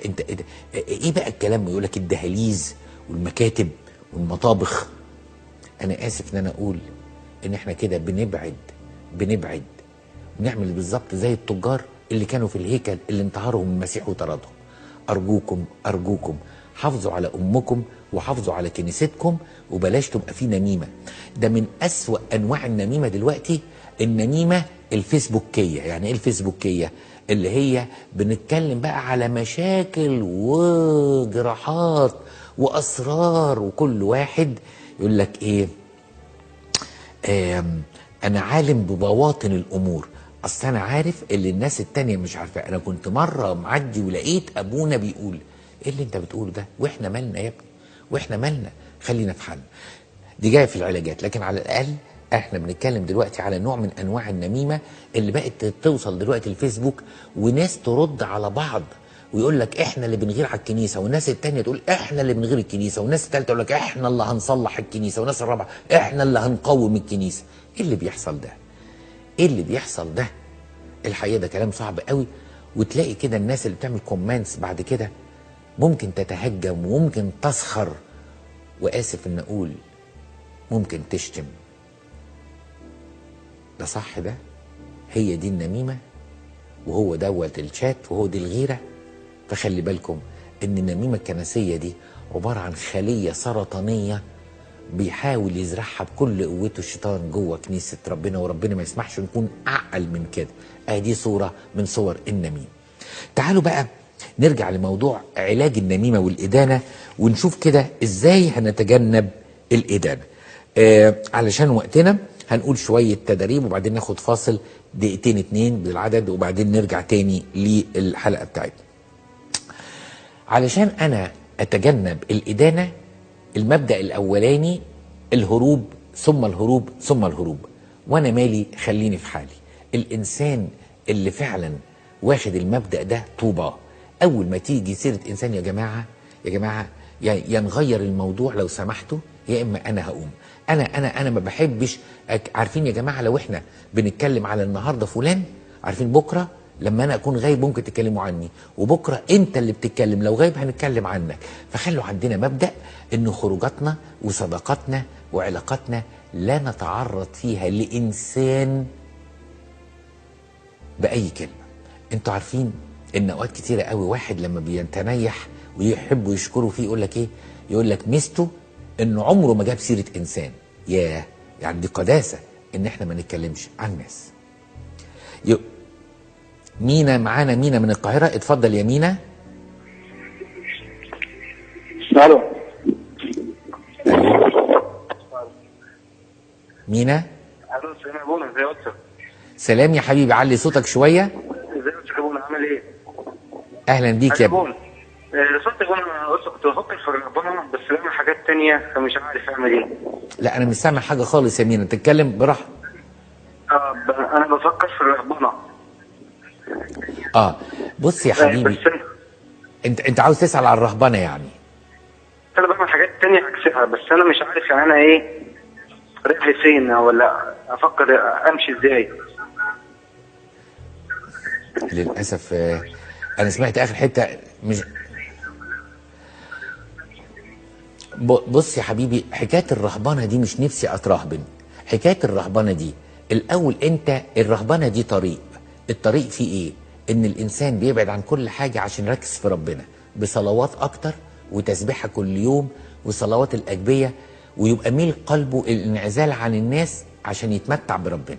ايه بقى الكلام؟ يقول لك الدهاليز والمكاتب والمطابخ. انا اسف ان انا اقول ان احنا كده بنبعد ونعمل بالظبط زي التجار اللي كانوا في الهيكل اللي انتهرهم المسيح وطردهم. ارجوكم ارجوكم حافظوا على امكم وحافظوا على كنيستكم، وبلاش تبقى في نميمه. ده من اسوأ انواع النميمه دلوقتي، النميمه الفيسبوكيه. يعني ايه الفيسبوكيه؟ اللي هي بنتكلم بقى على مشاكل وجراحات واسرار، وكل واحد يقول لك ايه، انا عالم ببواطن الامور، اصل انا عارف اللي الناس التانية مش عارفه. انا كنت مره معدي ولقيت ابونا بيقول. ايه اللي انت بتقوله ده؟ واحنا مالنا يا ابني؟ واحنا مالنا؟ خلينا في حالنا. دي جايه في العلاجات، لكن على الاقل احنا بنتكلم دلوقتي على نوع من انواع النميمه اللي بقت توصل دلوقتي الفيسبوك، وناس ترد على بعض ويقول لك احنا اللي بنغير على الكنيسه، والناس التانية تقول احنا اللي بنغير الكنيسه، والناس التالتة تقول لك احنا اللي هنصلح الكنيسه، والناس الرابعه احنا اللي هنقوم الكنيسه. ايه اللي بيحصل ده؟ ايه اللي بيحصل ده؟ الحقيقه ده كلام صعب قوي. وتلاقي كده الناس اللي بتعمل كومنتس بعد كده ممكن تتهجم وممكن تسخر، واسف ان اقول ممكن تشتم. ده صح؟ ده هي دي النميمه، وهو دوت الشات، وهو دي الغيره. فخلي بالكم ان النميمه الكنسيه دي عباره عن خليه سرطانيه بيحاول يزرعها بكل قوته الشيطان جوه كنيسه ربنا، وربنا ما يسمحش نكون اعقل من كده. دي صوره من صور النميمه. تعالوا بقى نرجع لموضوع علاج النميمه والادانه، ونشوف كده ازاي هنتجنب الادانه. علشان وقتنا هنقول شويه تدريب، وبعدين ناخد فاصل دقيقتين 2 بالعدد، وبعدين نرجع تاني للحلقه بتاعتنا. علشان انا اتجنب الادانه، المبدأ الاولاني الهروب، ثم الهروب، ثم الهروب. وانا مالي، خليني في حالي. الانسان اللي فعلا واخد المبدأ ده طوبى. اول ما تيجي سيرة انسان يا جماعة يا نغير الموضوع لو سمحتوا، يا اما انا هقوم. انا ما بحبش عارفين يا جماعه، لو احنا بنتكلم على النهارده فلان، عارفين بكره لما انا اكون غايب ممكن تتكلموا عني، وبكره انت اللي بتتكلم لو غايب هنتكلم عنك. فخلوا عندنا مبدا ان خروجاتنا وصداقاتنا وعلاقاتنا لا نتعرض فيها لانسان باي كلمه. انتوا عارفين ان اوقات كتيره قوي واحد لما بيتنيح ويحبوا يشكروا فيه يقول لك ايه؟ يقول لك ميزته انه عمره ما جاب سيره انسان. ياه، يعني دي قداسه ان احنا ما نتكلمش عن الناس. مينا معانا، مينا من القاهره، اتفضل يا مينا. الو. مينا. الو، سلام يا بونا، ازي واتساب؟ سلام يا حبيبي، علي صوتك شويه. ازي يا بونا، عامل ايه؟ اهلا بيك يا ابني. صوتك وانا قلت كنت بفكر في ربنا بس بعمل حاجات تانية فمش عارف اعمل ايه. لا انا مش سامع حاجه خالص يا مينا، تتكلم براحتك. انا بفكر في ربنا. بص يا حبيبي، انت عاوز تسأل على الرهبنه يعني. انا بعمل حاجات تانية عكسها بس انا مش عارف يعني انا ايه رايح لفين ولا افكر امشي ازاي. للاسف انا سمعت اخر حته مش. بص يا حبيبي، حكايه الرهبنه دي مش نفسي اترهبن. حكايه الرهبنه دي الاول، انت الرهبنه دي طريق. الطريق فيه ايه؟ ان الانسان بيبعد عن كل حاجه عشان يركز في ربنا، بصلوات اكتر وتسبيحه كل يوم وصلوات الاجبيه، ويبقى ميل قلبه الانعزال عن الناس عشان يتمتع بربنا.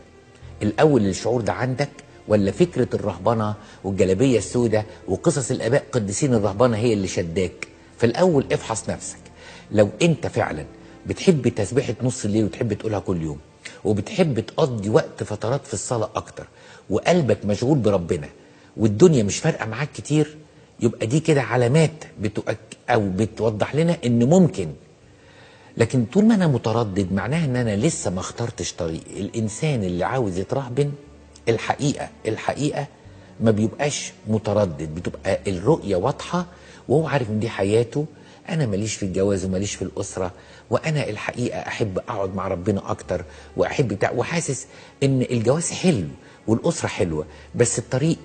الاول الشعور ده عندك، ولا فكره الرهبنه والجلابيه السوداء وقصص الاباء قديسين الرهبنه هي اللي شداك؟ في الاول افحص نفسك. لو انت فعلا بتحب تسبيحه نص الليل وتحب تقولها كل يوم، وبتحب تقضي وقت فترات في الصلاه اكتر، وقلبك مشغول بربنا والدنيا مش فارقه معاك كتير، يبقى دي كده علامات بتوضح لنا ان ممكن. لكن طول ما انا متردد معناها ان انا لسه ما اخترتش طريق. الانسان اللي عاوز يترهبن الحقيقه ما بيبقاش متردد، بتبقى الرؤيه واضحه وهو عارف ان دي حياته. انا ماليش في الجواز وماليش في الاسره، وانا الحقيقه احب اقعد مع ربنا اكتر واحب وحاسس ان الجواز حلو والاسره حلوه، بس الطريق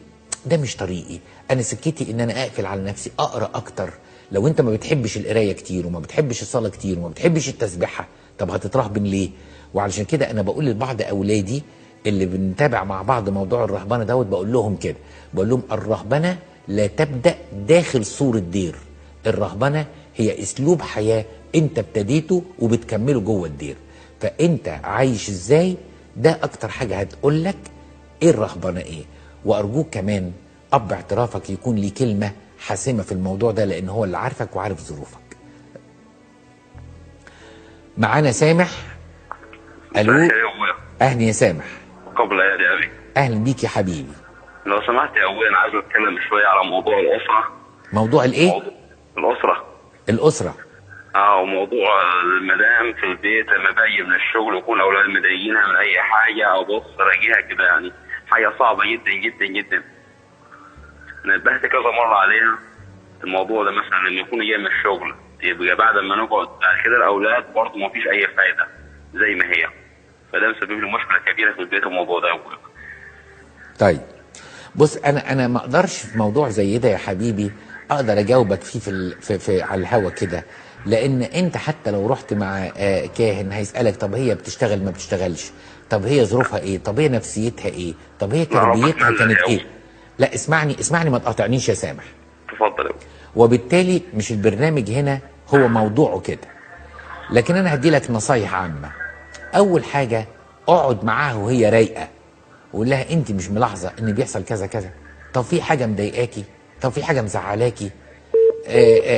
ده مش طريقي. انا سكتي ان انا اقفل على نفسي، اقرا اكتر. لو انت ما بتحبش القرايه كتير وما بتحبش الصلاه كتير وما بتحبش التسبيحه، طب هتترهبن ليه؟ وعلشان كده انا بقول لبعض اولادي اللي بنتابع مع بعض موضوع الرهبنه دوت، بقول لهم كده، بقول لهم الرهبنه لا تبدا داخل سور الدير. الرهبنه هي اسلوب حياه انت ابتديته وبتكمله جوه الدير. فانت عايش ازاي؟ ده اكتر حاجه هتقول لك ايه الرهبنه ايه. وارجوك كمان اب اعترافك يكون ليه كلمه حاسمه في الموضوع ده، لان هو اللي عارفك وعارف ظروفك. معانا سامح. الو. اهلا يا سامح. قبل يا ابي. اهلا بيك يا حبيبي. لو سمحت يا ابوي، انا عايز اتكلم شويه على موضوع الاسره. موضوع الايه؟ الاسره. الاسره. وموضوع المدام في البيت لما باجي من الشغل يكون اولاد مضايقينها من اي حاجه او بص راجيها كده، يعني حاجه صعبه جدا جدا جدا. نبهت كذا مره عليها الموضوع ده. مثلا لما يكون جاي من الشغل يبقى بعد ما نقعد بعد كده الاولاد برضه ما فيش اي فايده زي ما هي، فده مسبب لي مشكله كبيره في البيت الموضوع ده. طيب بص، انا ما اقدرش في موضوع زي ده يا حبيبي اقدر اجاوبك فيه في على الهوا كده، لان انت حتى لو رحت مع كاهن هيسالك طب هي بتشتغل ما بتشتغلش، طب هي ظروفها ايه، طب هي نفسيتها ايه، طب هي تربيتها كانت ايه. لا اسمعني ما تقاطعنيش يا سامح. اتفضل. وبالتالي مش البرنامج هنا هو موضوعه كده، لكن انا هدي لك نصايح عامه. اول حاجه اقعد معاها وهي رايقه وقول لها انت مش ملاحظه ان بيحصل كذا كذا، طب في حاجه مضايقاكي، طب في حاجه مزعلاكي.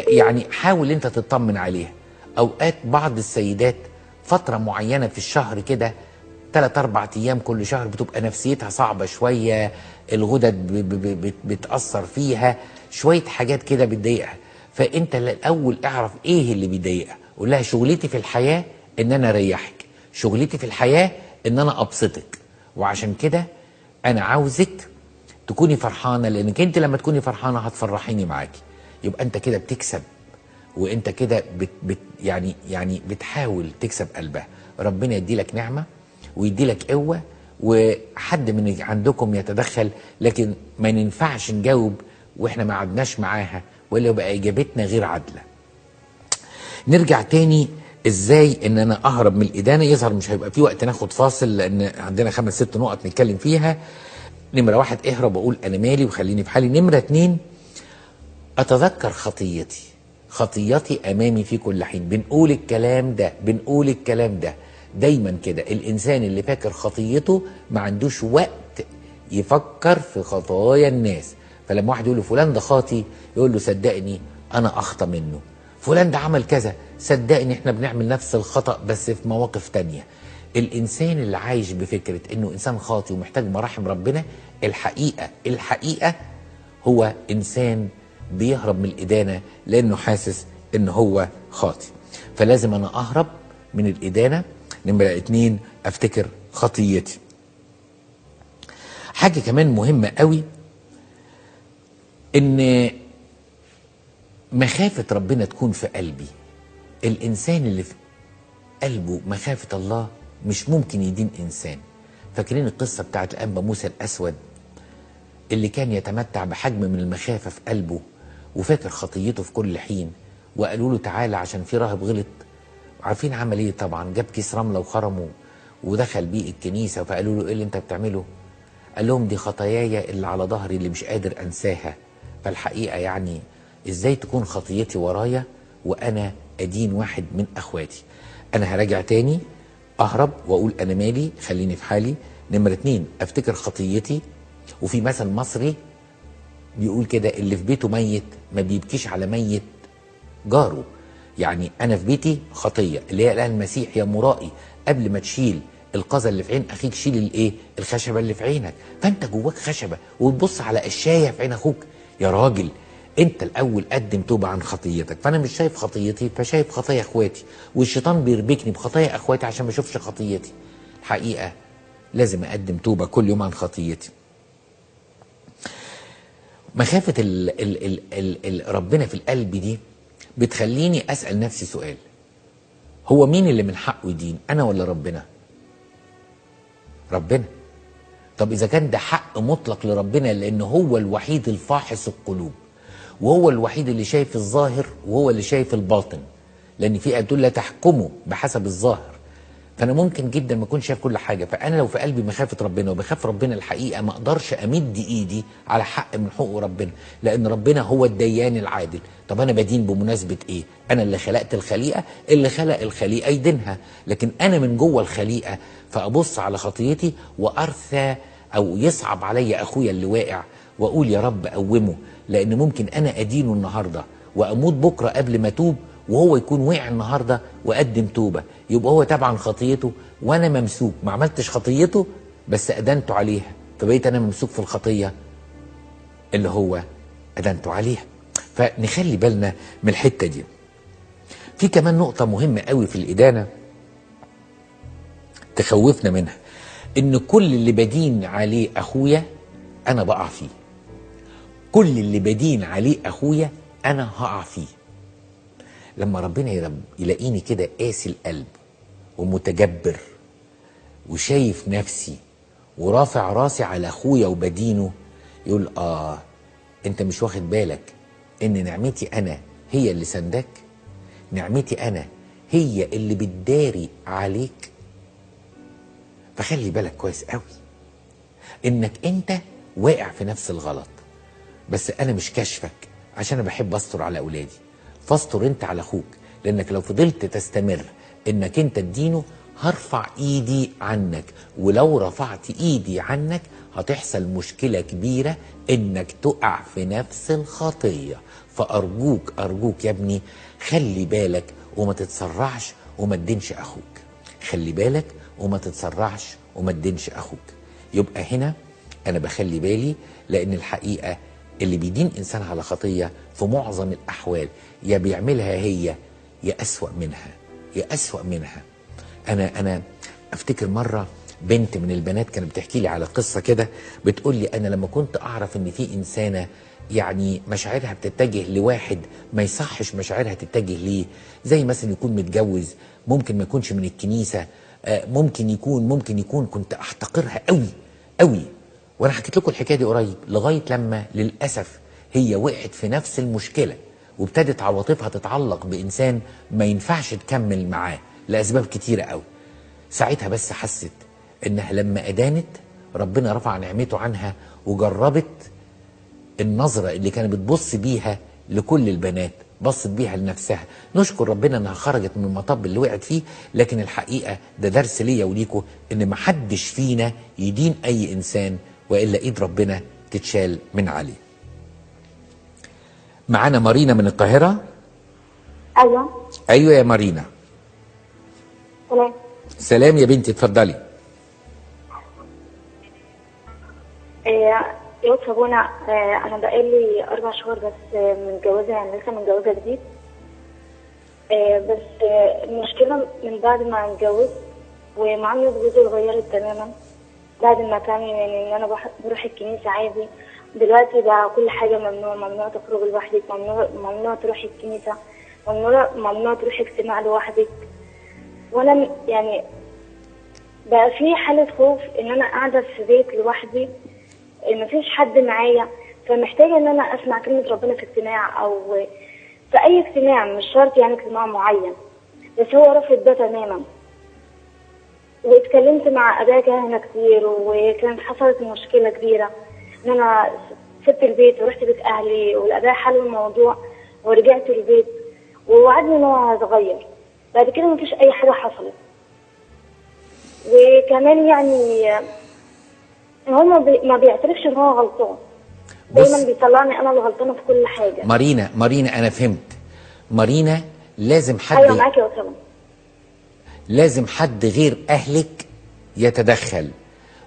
يعني حاول انت تطمن عليها. اوقات بعض السيدات فتره معينه في الشهر كده 3-4 ايام كل شهر بتبقى نفسيتها صعبه شويه، الغدد بتاثر فيها شويه حاجات كده بتضايقها. فانت الاول اعرف ايه اللي بيضايقها. قول لها شغلتي في الحياه ان انا اريحك، شغلتي في الحياه ان انا ابسطك، وعشان كده انا عاوزك تكوني فرحانه، لانك انت لما تكوني فرحانه هتفرحيني معاكي. يبقى انت كده بتكسب وانت كده يعني بتحاول تكسب قلبها. ربنا يدي لك نعمه ويدي لك قوه، وحد من عندكم يتدخل، لكن ما ينفعش نجاوب واحنا ما قعدناش معاها، ولا يبقى اجابتنا غير عادله. نرجع تاني ازاي ان انا اهرب من الادانه. يظهر مش هيبقى في وقت ناخد فاصل، لان عندنا 5 6 نقط نتكلم فيها. نمره 1 اهرب واقول انا مالي وخليني في حالي. نمره 2 اتذكر خطيتي امامي في كل حين. بنقول الكلام ده دايما كده. الانسان اللي فاكر خطيته ما عندوش وقت يفكر في خطايا الناس. فلما واحد يقول له فلان ده خاطي، يقول له صدقني انا اخطى منه. فلان ده عمل كذا، صدقني احنا بنعمل نفس الخطأ بس في مواقف تانية. الانسان اللي عايش بفكرة انه انسان خاطي ومحتاج مراحم ربنا، الحقيقة هو انسان بيهرب من الادانة لانه حاسس ان هو خاطي. فلازم انا اهرب من الادانة. نمرة 2 افتكر خطيتي. حاجة كمان مهمة قوي، ان مخافة ربنا تكون في قلبي. الانسان اللي في قلبه مخافة الله مش ممكن يدين انسان. فاكرين القصة بتاعت الانبا موسى الاسود اللي كان يتمتع بحجم من المخافة في قلبه وفاكر خطيته في كل حين، وقالوا له تعالى عشان في راهب غلط. عارفين عمل ايه؟ طبعا جاب كيس رملة وخرمه ودخل بيه الكنيسة، فقالوا له ايه اللي انت بتعمله؟ قال لهم دي خطاياي اللي على ظهري اللي مش قادر انساها. فالحقيقة يعني ازاي تكون خطيتي ورايا وانا ادين واحد من اخواتي؟ انا هراجع تاني، اهرب واقول انا مالي خليني في حالي. نمرة 2 افتكر خطيتي. وفي مثل مصري بيقول كده، اللي في بيته ميت ما بيبكيش على ميت جاره. يعني انا في بيتي خطية اللي هي قالها المسيح، يا مرائي قبل ما تشيل القذى اللي في عين اخيك شيل الايه؟ الخشبة اللي في عينك. فانت جواك خشبة وتبص على قشاية في عين اخوك. يا راجل انت الاول قدم توبه عن خطيتك. فانا مش شايف خطيتي فشايف خطايا اخواتي، والشيطان بيربكني بخطايا اخواتي عشان ما اشوفش خطيتي. الحقيقه لازم اقدم توبه كل يوم عن خطيتي. مخافه ربنا في القلب دي بتخليني اسال نفسي سؤال، هو مين اللي من حقه يدين، انا ولا ربنا؟ ربنا. طب اذا كان ده حق مطلق لربنا، لان هو الوحيد الفاحص القلوب، وهو الوحيد اللي شايف الظاهر وهو اللي شايف الباطن، لان في آية بتقول لا تحكموا بحسب الظاهر. فانا ممكن جدا ما اكونش شايف كل حاجه. فانا لو في قلبي مخافه ربنا وبخاف ربنا الحقيقه ما اقدرش امد ايدي على حق من حقوق ربنا، لان ربنا هو الديان العادل. طب انا بدين بمناسبه ايه؟ انا اللي خلقت الخليقه، اللي خلق الخليقه يدينها، لكن انا من جوه الخليقه فابص على خطيتي وارثى او يصعب عليا اخويا اللي واقع واقول يا رب قومه، لان ممكن انا ادينه النهارده واموت بكره قبل ما اتوب، وهو يكون وقع النهارده وقدم توبه، يبقى هو تابع عن خطيته وانا ممسوك ما عملتش خطيته بس ادنته عليها، فبقيت انا ممسوك في الخطيه اللي هو ادنته عليها. فنخلي بالنا من الحته دي. في كمان نقطه مهمه قوي في الادانه تخوفنا منها، ان كل اللي بدين عليه اخويا انا بقع فيه. كل اللي بدين عليه اخويا انا هقع فيه. لما ربنا يلاقيني كده قاسي القلب ومتجبر وشايف نفسي ورافع راسي على اخويا وبدينه، يقول انت مش واخد بالك ان نعمتي انا هي اللي سندك؟ نعمتي انا هي اللي بتداري عليك. فخلي بالك كويس قوي انك انت واقع في نفس الغلط، بس انا مش كاشفك عشان انا بحب استر على اولادي. فاستر انت على اخوك، لانك لو فضلت تستمر انك انت تدينه هرفع ايدي عنك، ولو رفعت ايدي عنك هتحصل مشكلة كبيرة انك تقع في نفس الخطية. فارجوك ارجوك يا ابني خلي بالك وما تتسرعش وما تدينش اخوك. خلي بالك وما تتسرعش وما تدينش اخوك. يبقى هنا انا بخلي بالي، لان الحقيقة اللي بيدين انسان على خطية في معظم الاحوال يا بيعملها هي يا اسوأ منها، يا اسوأ منها. انا افتكر مرة بنت من البنات كانت بتحكي لي على قصه كده، بتقول لي انا لما كنت اعرف ان في انسانه يعني مشاعرها بتتجه لواحد ما يصحش مشاعرها تتجه ليه، زي مثلا يكون متجوز، ممكن ما يكونش من الكنيسه، ممكن يكون كنت احتقرها قوي قوي. وانا حكيت لكم الحكايه دي قريب، لغايه لما للاسف هي وقعت في نفس المشكله وابتدت عواطفها تتعلق بانسان ما ينفعش تكمل معاه لاسباب كتيره قوي. ساعتها بس حست انها لما ادانت ربنا رفع نعمته عنها، وجربت النظره اللي كانت بتبص بيها لكل البنات بصت بيها لنفسها. نشكر ربنا انها خرجت من المطب اللي وقعت فيه، لكن الحقيقه ده درس ليا وليكوا ان محدش فينا يدين اي انسان والا ايد ربنا تتشال من عليه. معانا مارينا من القاهره. ايوه يا مارينا. سلام. سلام يا بنتي، اتفضلي. يا ابونا، انا بقالي 4 شهور بس متجوزه، يعني لسه متجوزه جديد. بس المشكله من بعد ما اتجوزت ومعامله جوزي اتغيرت تماما. بعد ما كان يعني ان انا بروح الكنيسه عادي، دلوقتي بقى كل حاجه ممنوع تخرج لوحدك، ممنوع تروحي الكنيسه، ممنوع تروحي اجتماع لوحدك. وانا يعني بقى في حاله خوف ان انا قاعده في بيت لوحدي، مفيش حد معايا، فمحتاجه ان انا اسمع كلمه ربنا في اجتماع او في اي اجتماع، مش شرط يعني اجتماع معين، بس هو رافض ده تماما. واتكلمت مع اباء كهنه كتير، وكانت حصلت مشكله كبيره ان انا سبت البيت ورحت بيت اهلي، والاباء حلوا الموضوع ورجعت البيت ووعدني ان هو هتغير. بعد كده مفيش اي حاجه حصلت. وكمان يعني هو ما بيعترفش ان هو غلطان، دايما بيطلعني انا اللي غلطانه في كل حاجه. مارينا انا فهمت. مارينا لازم حد، ايوه معاكي يا أسامة. لازم حد غير اهلك يتدخل،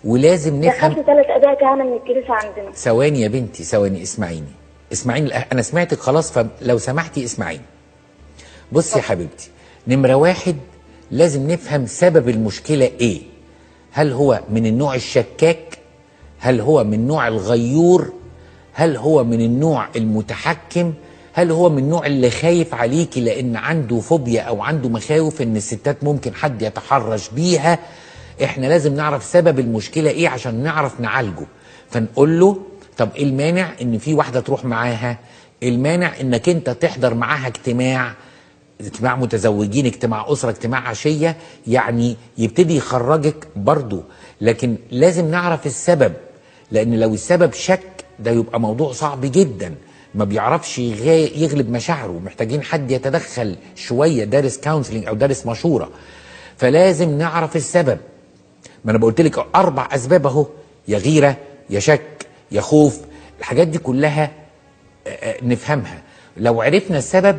ولازم نفهم. دخلت 3 اباء كهنه من الكنيسه عندنا. ثواني يا بنتي، ثواني، اسمعيني انا سمعتك خلاص، فلو سمحتي اسمعيني. بصي يا حبيبتي، نمره 1 لازم نفهم سبب المشكله ايه. هل هو من النوع الشكاك؟ هل هو من نوع الغيور؟ هل هو من النوع المتحكم؟ هل هو من النوع اللي خايف عليكي لان عنده فوبيا او عنده مخاوف ان الستات ممكن حد يتحرش بيها؟ احنا لازم نعرف سبب المشكلة ايه عشان نعرف نعالجه. فنقول له طب ايه المانع ان في واحدة تروح معاها؟ المانع انك انت تحضر معاها اجتماع متزوجين، اجتماع اسرة، اجتماع عشية، يعني يبتدي يخرجك برضو. لكن لازم نعرف السبب، لان لو السبب شك ده يبقى موضوع صعب جدا، ما بيعرفش يغلب مشاعره، محتاجين حد يتدخل شوية، دارس كونسلنج او دارس مشورة. فلازم نعرف السبب. ما انا قلت لك 4 اسباب اهو، يا غيرة يا شك يا خوف، الحاجات دي كلها نفهمها. لو عرفنا السبب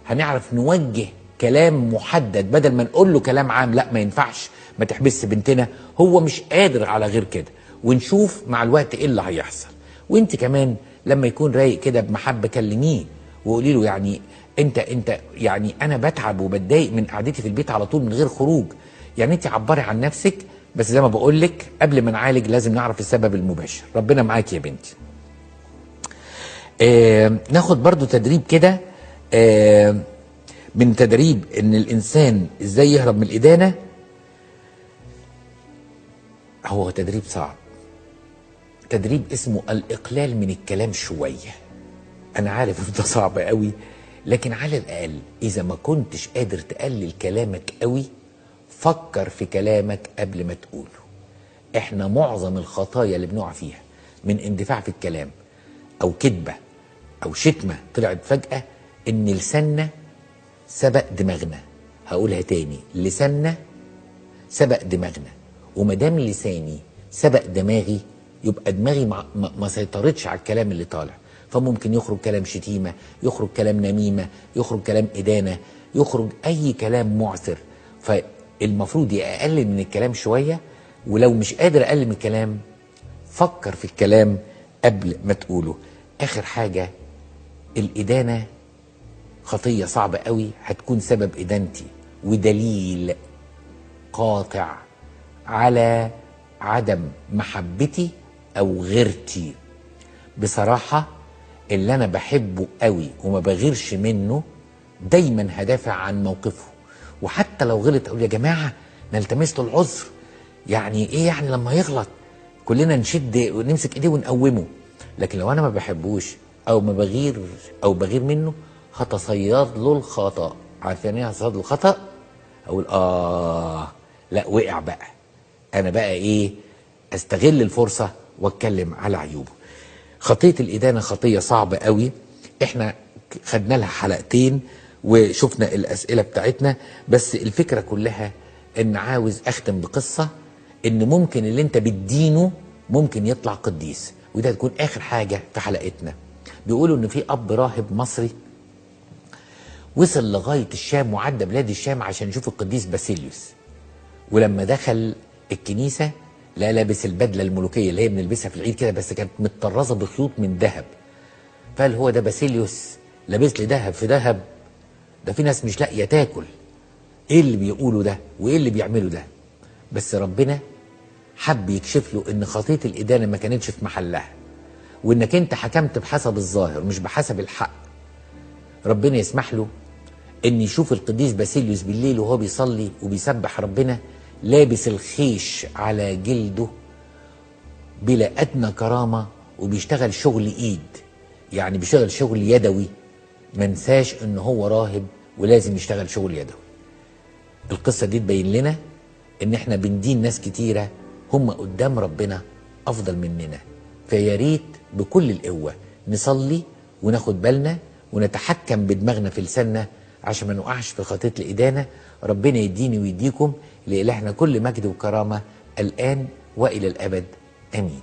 هنعرف نوجه كلام محدد، بدل ما نقول له كلام عام لا ما ينفعش ما تحبس بنتنا، هو مش قادر على غير كده، ونشوف مع الوقت ايه اللي هيحصل. وانت كمان لما يكون رايق كده بمحبه كلميه وقولي له يعني انت يعني انا بتعب وبتضايق من قعدتي في البيت على طول من غير خروج، يعني انت عبري عن نفسك. بس زي ما بقول لك قبل ما نعالج لازم نعرف السبب المباشر. ربنا معاك يا بنتي. ناخد برضو تدريب كده، من تدريب ان الانسان ازاي يهرب من الادانه. هو تدريب صعب، تدريب اسمه الاقلال من الكلام شويه. انا عارف ده صعب قوي، لكن على الاقل اذا ما كنتش قادر تقلل كلامك قوي فكر في كلامك قبل ما تقوله. احنا معظم الخطايا اللي بنقع فيها من اندفاع في الكلام او كذبه او شتمه طلعت فجاه ان لساننا سبق دماغنا. هقولها تاني، لساننا سبق دماغنا، ومادام لساني سبق دماغي يبقى دماغي ما سيطرتش على الكلام اللي طالع، فممكن يخرج كلام شتيمه، يخرج كلام نميمه، يخرج كلام ادانه، يخرج اي كلام معسر. فالمفروض اقلل من الكلام شويه، ولو مش قادر اقلل من الكلام فكر في الكلام قبل ما تقوله. اخر حاجه، الادانه خطيه صعبه قوي، هتكون سبب ادانتي ودليل قاطع على عدم محبتي او غيرتي. بصراحة اللي انا بحبه قوي وما بغيرش منه دايما هدافع عن موقفه، وحتى لو غلط اقول يا جماعة نلتمس له العذر، يعني ايه يعني لما يغلط كلنا نشد ونمسك ايديه ونقومه. لكن لو انا ما بحبوش او ما بغير منه هتصيد له الخطأ. عارفين ايه هتصيد له الخطأ؟ اقول لا وقع بقى، انا بقى ايه استغل الفرصة واتكلم على عيوبه. خطية الإدانة خطية صعبة قوي، احنا خدنا لها حلقتين وشفنا الأسئلة بتاعتنا، بس الفكرة كلها ان عاوز اختم بقصة ان ممكن اللي انت بتدينه ممكن يطلع قديس، وده تكون اخر حاجة في حلقتنا. بيقولوا ان في اب راهب مصري وصل لغاية الشام وعدى بلاد الشام عشان يشوف القديس باسيليوس، ولما دخل الكنيسة لا لابس البدلة الملوكية اللي هي بنلبسها في العيد كده، بس كانت متطرزة بخيوط من ذهب. فقال هو ده باسيليوس لابس لي ذهب في ذهب؟ ده في ناس مش لاقية تاكل، ايه اللي بيقوله ده وايه اللي بيعمله ده؟ بس ربنا حب يكشف له ان خطية الإدانة ما كانتش في محلها، وانك انت حكمت بحسب الظاهر مش بحسب الحق. ربنا يسمح له ان يشوف القديس باسيليوس بالليل وهو بيصلي وبيسبح ربنا لابس الخيش على جلده بلا ادنى كرامة، وبيشتغل شغل ايد، يعني بيشتغل شغل يدوي. منساش ان هو راهب ولازم يشتغل شغل يدوي. القصة دي تبين لنا ان احنا بندين ناس كتيرة هم قدام ربنا افضل مننا، فيا ريت بكل القوة نصلي وناخد بالنا ونتحكم بدماغنا في لساننا عشان ما نقعش في خطية الإدانة. ربنا يديني ويديكم، لإلهنا كل مجد وكرامة الآن وإلى الأبد، آمين.